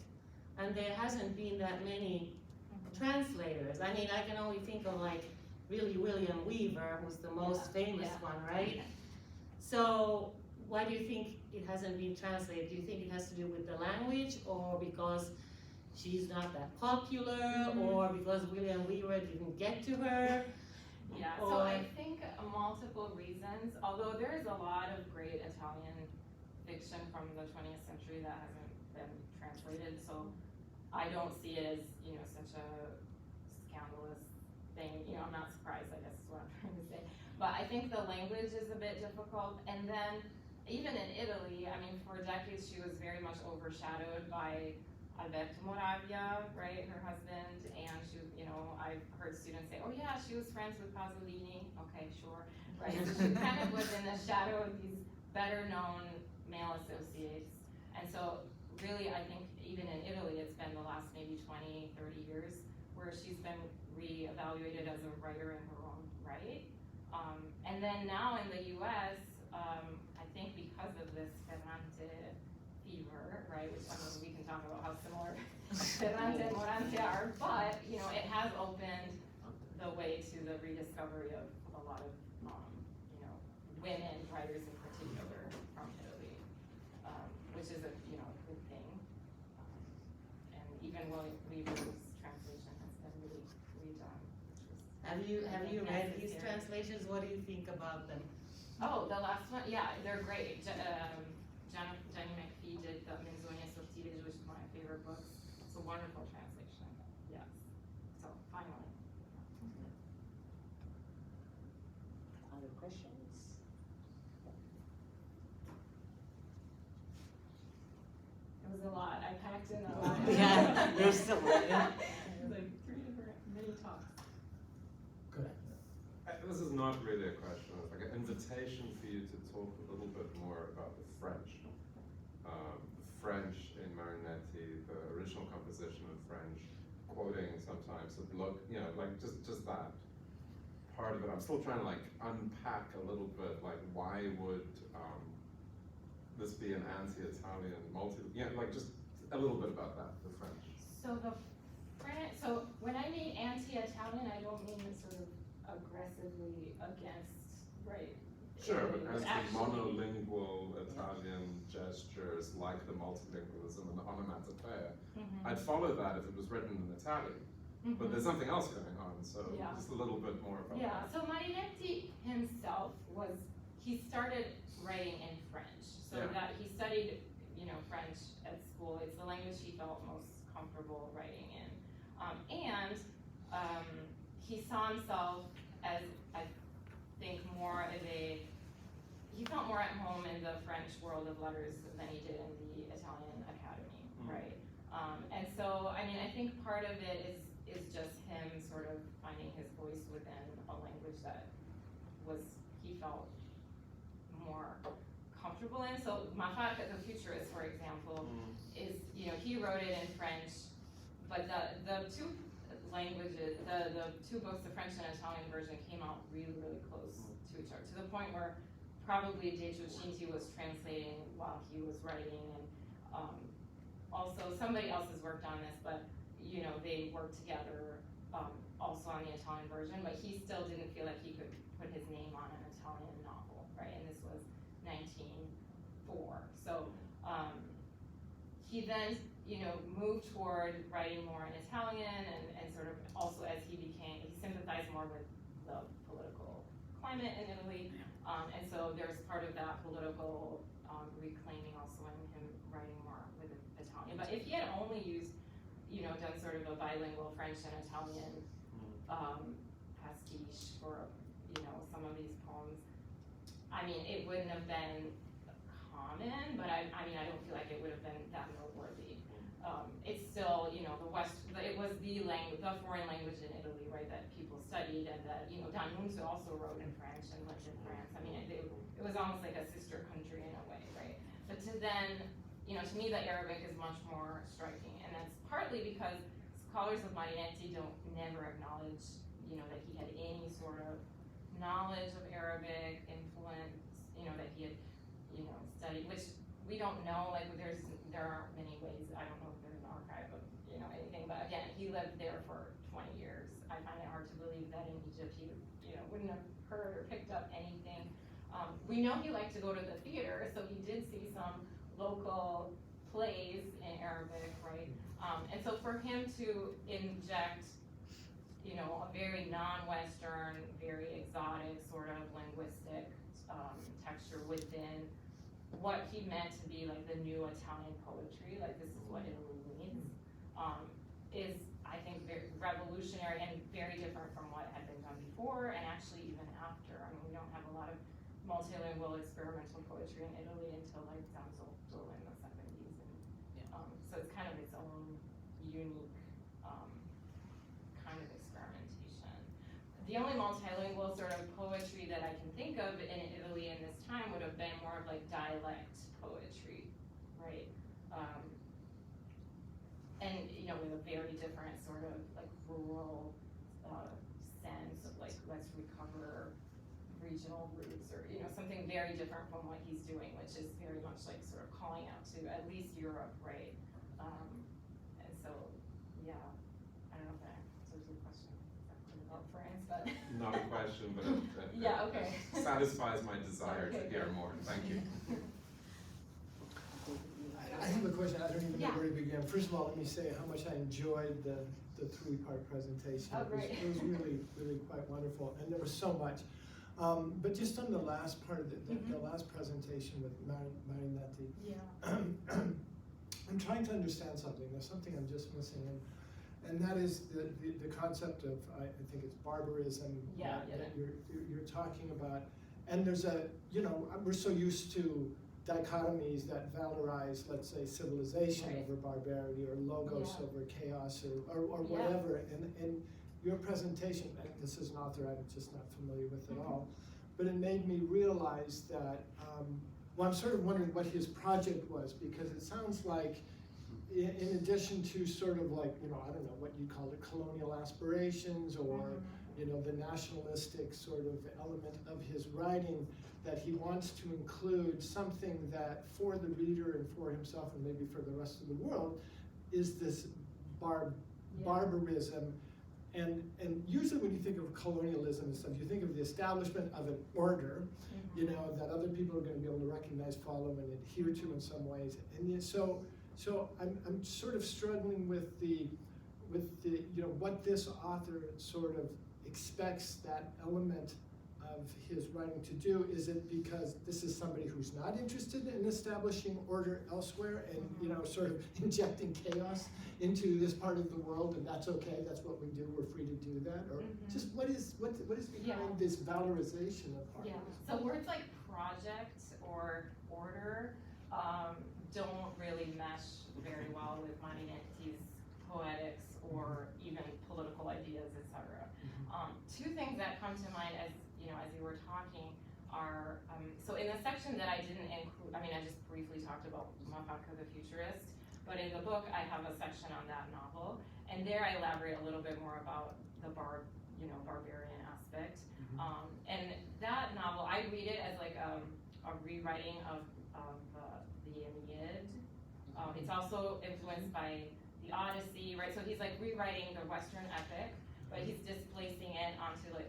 And there hasn't been that many translators. I mean, I can only think of like really William Weaver, who's the most famous one, right? So why do you think it hasn't been translated? Do you think it has to do with the language, or because she's not that popular, or because William Weaver didn't get to her? Yeah, so I think multiple reasons, although there's a lot of great Italian fiction from the 20th century that hasn't been translated, so I don't see it as, such a scandalous thing, I'm not surprised, I guess is what I'm trying to say. But I think the language is a bit difficult, and then even in Italy, for decades she was very much overshadowed by Alberto Moravia, right, her husband, and she, I've heard students say, oh yeah, she was friends with Pasolini, okay, sure, right, so she kind of was in the shadow of these better known male associates, and so really I think even in Italy it's been the last maybe 20, 30 years where she's been re-evaluated as a writer in her own right, and then now in the US, I think because of this Ferrante fever, right, which we can talk about how similar Ferrante and Morante are, but it has opened the way to the rediscovery of a lot of women writers in particular from Italy, which is a good thing. And even William Weaver's translation has been really redone. Have you read these translations? What do you think about them? Oh, the last one, yeah, they're great. Jenny McPhee did the Menzogne Sottile, which is one of my favorite books. It's a wonderful translation. Yes. So finally. Other questions? It was a lot. I packed in a lot. Yeah, there's still one, yeah. It was like 3 different mini talks. Good. This is not really a question. It's like an invitation for you to talk a little bit more about the French. The French in Marinetti, the original composition in French, quoting sometimes a look, just that part of it. I'm still trying to unpack a little bit, why would this be an anti-Italian just a little bit about that, the French. So when I mean anti-Italian, I don't mean sort of aggressively against, right? Sure, but as the Actually- monolingual Italian gestures, like the multilingualism and the onomatopoeia, I'd follow that if it was written in Italian. But there's something else going on, so Yeah. just a little bit more about Yeah, that. so Marinetti himself he started writing in French. So Yeah. that he studied, French at school. It's the language he felt most comfortable writing in. He saw himself as, I think, he felt more at home in the French world of letters than he did in the Italian academy, right? And so, I think part of it is just him sort of finding his voice within a language that he felt more comfortable in. So MFALT, the Futurist, for example, is, he wrote it in French, but the two languages, the two books, the French and Italian version, came out really, really close to each other, to the point where probably De Giacinti was translating while he was writing, and also somebody else has worked on this, but they worked together also on the Italian version, but he still didn't feel like he could put his name on an Italian novel, right? And this was 1904. So he then moved toward writing more in Italian, and sort of also as he sympathized more with the political climate in Italy, and so there's part of that political reclaiming also in him writing more with Italian. But if he had only used, done sort of a bilingual French and Italian pastiche for, some of these poems, it wouldn't have been common, but I don't feel like it would have been that noteworthy. It's still, the West, it was the foreign language in Italy, right, that people studied, and that, D'Annunzio also wrote in French and lived in France. It was almost like a sister country in a way, right? But to then, to me, the Arabic is much more striking, and that's partly because scholars of Marinetti never acknowledge, that he had any sort of knowledge of Arabic, influence, that he had, studied, which we don't know, there aren't many ways, I don't know if there's an archive of, anything, but again, he lived there for 20 years. I find it hard to believe that in Egypt he, wouldn't have heard or picked up anything. We know he liked to go to the theater, so he did see some local plays in Arabic, right? And so for him to inject you know, a very non-Western, very exotic sort of linguistic texture within what he meant to be like the new Italian poetry, like this is what Italy needs, is I think very revolutionary and very different from what had been done before and actually even after. I mean, we don't have a lot of multilingual experimental poetry in Italy until like Zamzotto in the 70s. And, so it's kind of its own unique kind of experimentation. The only multilingual sort of poetry that I can think of in Italy in this time would have been more of like dialect poetry, right? And you know, with a very different sort of like rural sense of like let's recover regional roots, or you know, something very different from what he's doing, which is very much like sort of calling out to at least Europe, right? And so, yeah, I don't know if that answers your question exactly about France, but Not a question, but it yeah, okay. satisfies my desire to hear good. more. Thank you. I have a question, I don't even know Yeah. where to begin. First of all, let me say how much I enjoyed the three-part presentation. Oh, great. It was really quite wonderful, and there was so much. But just on the last part of the last presentation with Marinetti, Yeah. I'm trying to understand something. There's something I'm just missing, and that is the concept of, I think it's barbarism that you're talking about. And there's a, you know, we're so used to dichotomies that valorize, let's say, civilization Right. over barbarity, or logos Yeah. over chaos, or Yeah. whatever. And your presentation, and this is an author I'm just not familiar with at all, but it made me realize that, well, I'm sort of wondering what his project was, because it sounds like, in addition to sort of like, you know, I don't know what you call it, colonial aspirations, or, you know, the nationalistic sort of element of his writing, that he wants to include something that for the reader and for himself and maybe for the rest of the world is this barbarism. And usually when you think of colonialism and stuff, you think of the establishment of an order, you know, that other people are going to be able to recognize, follow, and adhere to in some ways. And yet, so I'm sort of struggling with the you know, what this author sort of expects that element of his writing to do. Is it because this is somebody who's not interested in establishing order elsewhere and, you know, sort of injecting chaos into this part of the world, and that's okay, that's what we do, we're free to do that? Or just what is behind this valorization of art? Yeah, so words like project or order don't really mesh very well with Marinetti's poetics or even political ideas, etc. Two things that come to mind as you were talking are, so in the section that I didn't include, I mean, I just briefly talked about MFALT the Futurist, but in the book I have a section on that novel, and there I elaborate a little bit more about the barbarian aspect. And that novel, I read it as like a rewriting of the Aeneid. It's also influenced by the Odyssey, right? So he's like rewriting the Western epic, but he's displacing it onto like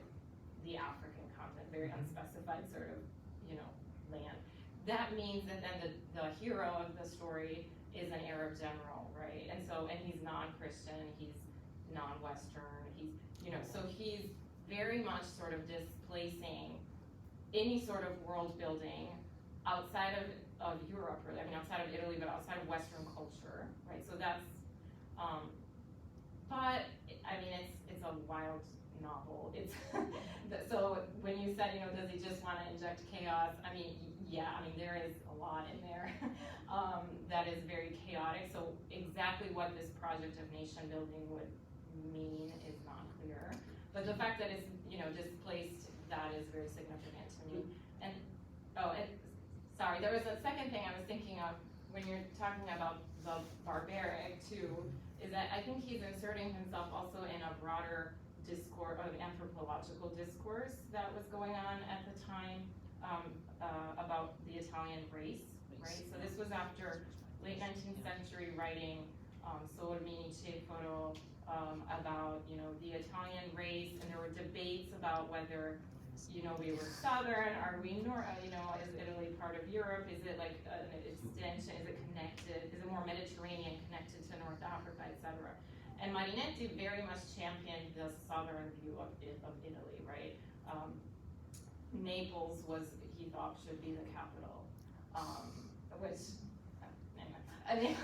the African continent, very unspecified sort of, you know, land. That means that then the hero of the story is an Arab general, right? And he's non-Christian, he's non-Western, he's, you know, so he's very much sort of displacing any sort of world building outside of Europe, really. I mean, outside of Italy, but outside of Western culture, right? So that's, but I mean, it's a wild novel. It's so when you said, you know, does he just want to inject chaos? I mean, yeah. I mean, there is a lot in there that is very chaotic. So exactly what this project of nation building would mean is not clear. But the fact that it's, you know, displaced, that is very significant to me. And sorry, there was a second thing I was thinking of when you're talking about the barbaric too, is that I think he's inserting himself also in a broader discourse, of anthropological discourse that was going on at the time about the Italian race, right? So this was after late 19th century writing, Sormini, Cefalo, about, you know, the Italian race, and there were debates about whether, you know, we were Southern, are we North, you know, is Italy part of Europe, is it like an extension, is it connected, is it more Mediterranean connected to North Africa, etc. And Marinetti very much championed the southern view of Italy, right? Naples he thought should be the capital, which, I mean,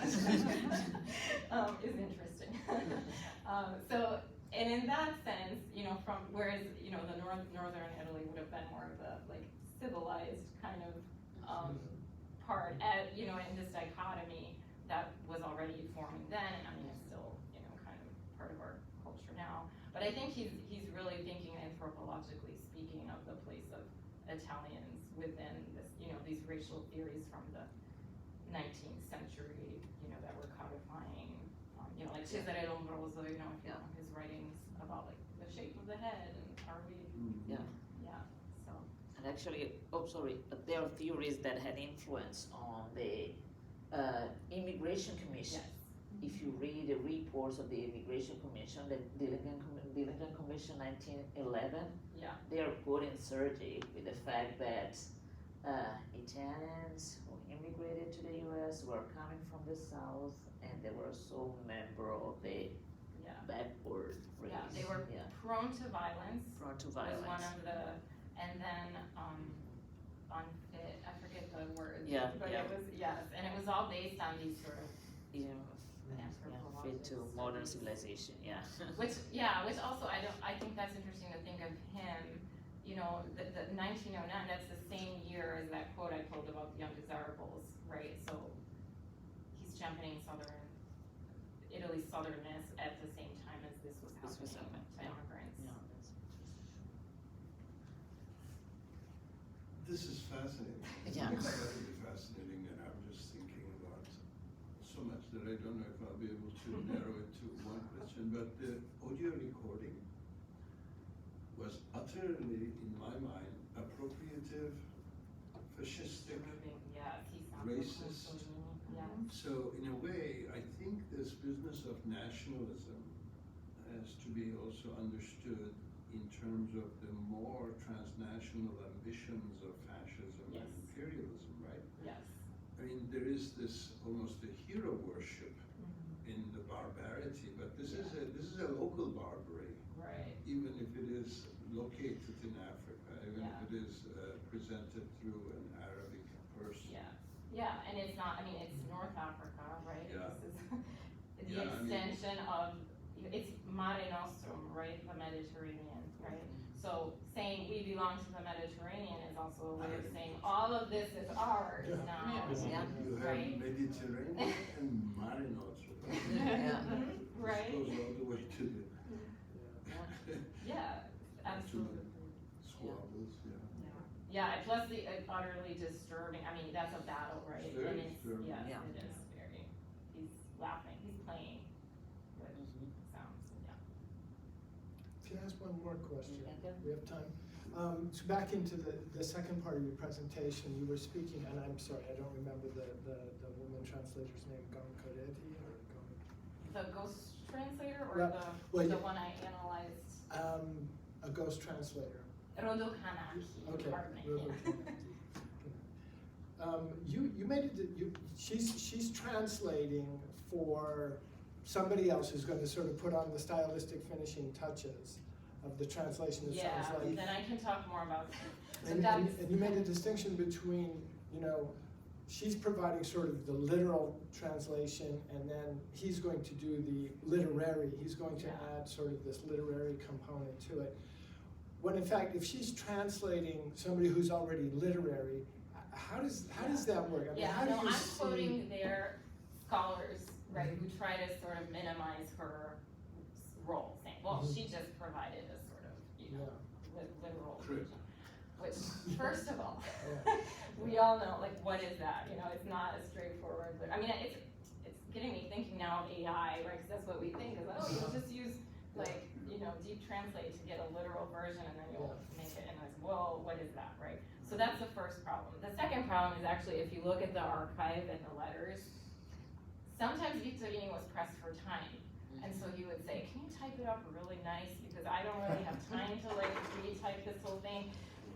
is interesting. And in that sense, whereas, the northern Italy would have been more of the, like, civilized kind of, part, in this dichotomy that was already forming then, and I mean, it's still, kind of part of our culture now. But I think he's really thinking anthropologically speaking of the place of Italians within this, these racial theories from the 19th century, that were codifying, like Cesare Lombroso, if you know his writings about like the shape of the head and are we, Yeah. So. And actually, there are theories that had influence on the Immigration Commission. Yes. If you read the reports of the Immigration Commission, the Dillingham Commission 1911, Yeah. they are quoting Sergi with the fact that Italians who immigrated to the US were coming from the South and they were also member of the backward race. Yeah, they were prone to violence. Prone to Was violence. one of the, and then unfit, I forget the word. Yeah, But yeah. it was, yes, and it was all based on these sort of Fit to modern civilization, which also I think that's interesting to think of him, the 1909, that's the same year as that quote I told about the undesirables, right? So he's championing Italy's southernness at the same time as this was happening to immigrants. This is fascinating. Yeah. It's incredibly fascinating, and I'm just thinking about so much that I don't know if I'll be able to narrow it to one question, but the audio recording was utterly, in my mind, appropriative, fascistic, Yes, he sounds racist. Yeah. So in a way, I think this business of nationalism has to be also understood in terms of the more transnational ambitions of fascism Yes. and imperialism, right? Yes. I mean, there is this almost a hero worship in the barbarity, but this is a local barbarity, Right. even if it is located in Africa, even Yeah. if it is presented through an Arabic person. Yeah, and it's not, it's North Africa, right? Yeah. This is the Yeah, extension of, it's Mare Nostrum, right? The Mediterranean, right? So saying we belong to the Mediterranean is also a way of saying all of this is ours Yeah. now. Yeah. You have Right. Mediterranean and Mare Nostrum. Right? This goes all the way to the Yeah, absolutely. squabbles, Yeah, plus the utterly disturbing, that's a battle, right? It's very And it's, disturbing. yes, Yeah. it is very, he's laughing, he's playing with sounds, Can I ask one more question? Okay. We have time. So back into the second part of your presentation, you were speaking, and I'm sorry, I don't remember the woman translator's name, Goncoretti or The ghost translator or Well, the yeah. one I analyzed? a ghost translator. Rodo Kanaki, Okay. pardon me. Rodo You made it, she's translating for somebody else who's going to sort of put on the stylistic finishing touches of the translation, it Yeah, sounds like. then I can talk more about that. And That's- you made a distinction between, she's providing sort of the literal translation, and then he's going to do the literary, he's going to Yeah. add sort of this literary component to it. When in fact, if she's translating somebody who's already literary, how does that work? I mean, how do you I'm see? quoting their scholars, right, who try to sort of minimize her role, saying, well, Mhm. she just provided a sort of, literal True. version. Which, first of all, Yeah. we all know, like, what is that? It's not a straightforward, it's getting me thinking now of AI, right, because that's what we think is, you'll just use, like, deep translate to get a literal version, and then you'll make it, and it's, whoa, what is that, right? So that's the first problem. The second problem is actually, if you look at the archive and the letters, sometimes Victorine was pressed for time. And so he would say, can you type it up really nice? Because I don't really have time to like retype this whole thing.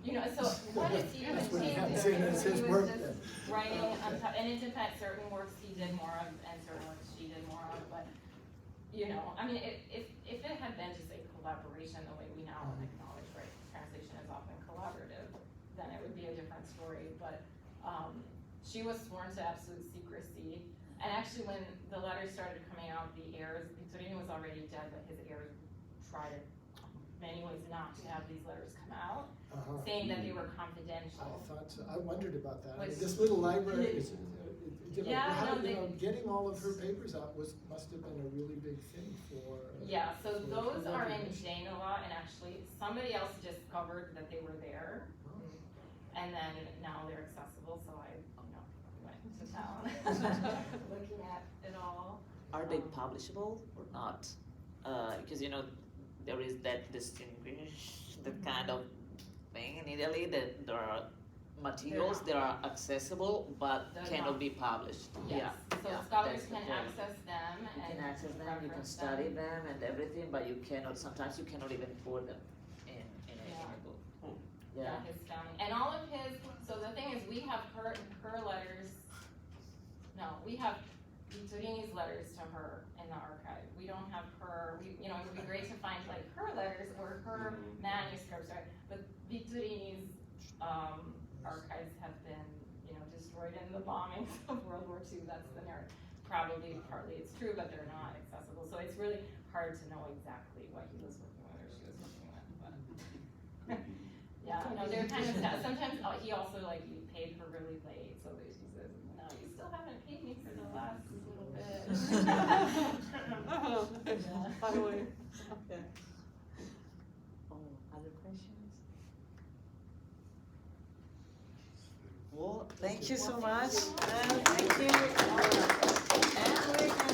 So what is he even That's what he doing? had seen as his He work was then. just writing on top, and it depends, certain works he did more of, and certain works she did more of, but you know, I mean, if it had been just a collaboration the way we now acknowledge, right, translation is often collaborative, then it would be a different story, but, she was sworn to absolute secrecy, and actually when the letters started coming out, the heirs, Victorino was already dead, but his heirs tried many ways not to have these letters come out, saying that they were I confidential. thought so. I wondered about that. I mean, Which- this little library is, you know, Yeah, how, no, you they- know, getting all of her papers out must have been a really big thing for. Yeah, so for those are in recognition. Genoa, and actually, somebody else discovered that they were there, and then now they're accessible, so I, went to town, looking at it all. Are they publishable or not? Because there is that that kind of thing in Italy that there are materials that are accessible but They're cannot not. be published. Yes, so yeah, scholars that's the can point. access them You and can access them, you can reference study them and everything, but you cannot. Sometimes you cannot even put them in Yeah. a book. Yeah, his family, and all of his, so the thing is, we have her letters, no, we have Vittorini's letters to her in the archive. We don't have her, it would be great to find like her letters or her manuscripts, right? But Vittorini's, archives have been, destroyed in the bombings of World War II, that's the narrative. Probably, partly it's true, but they're not accessible, so it's really hard to know exactly what he was working with or she was working with, but. Yeah, no, they're kind of sad. Sometimes he also he paid her really late, so that she says, no, you still haven't paid me for the last little bit. Yeah. By the way. Okay. Oh, other questions? Well, thank you so much. Thank you. Thank you. And we can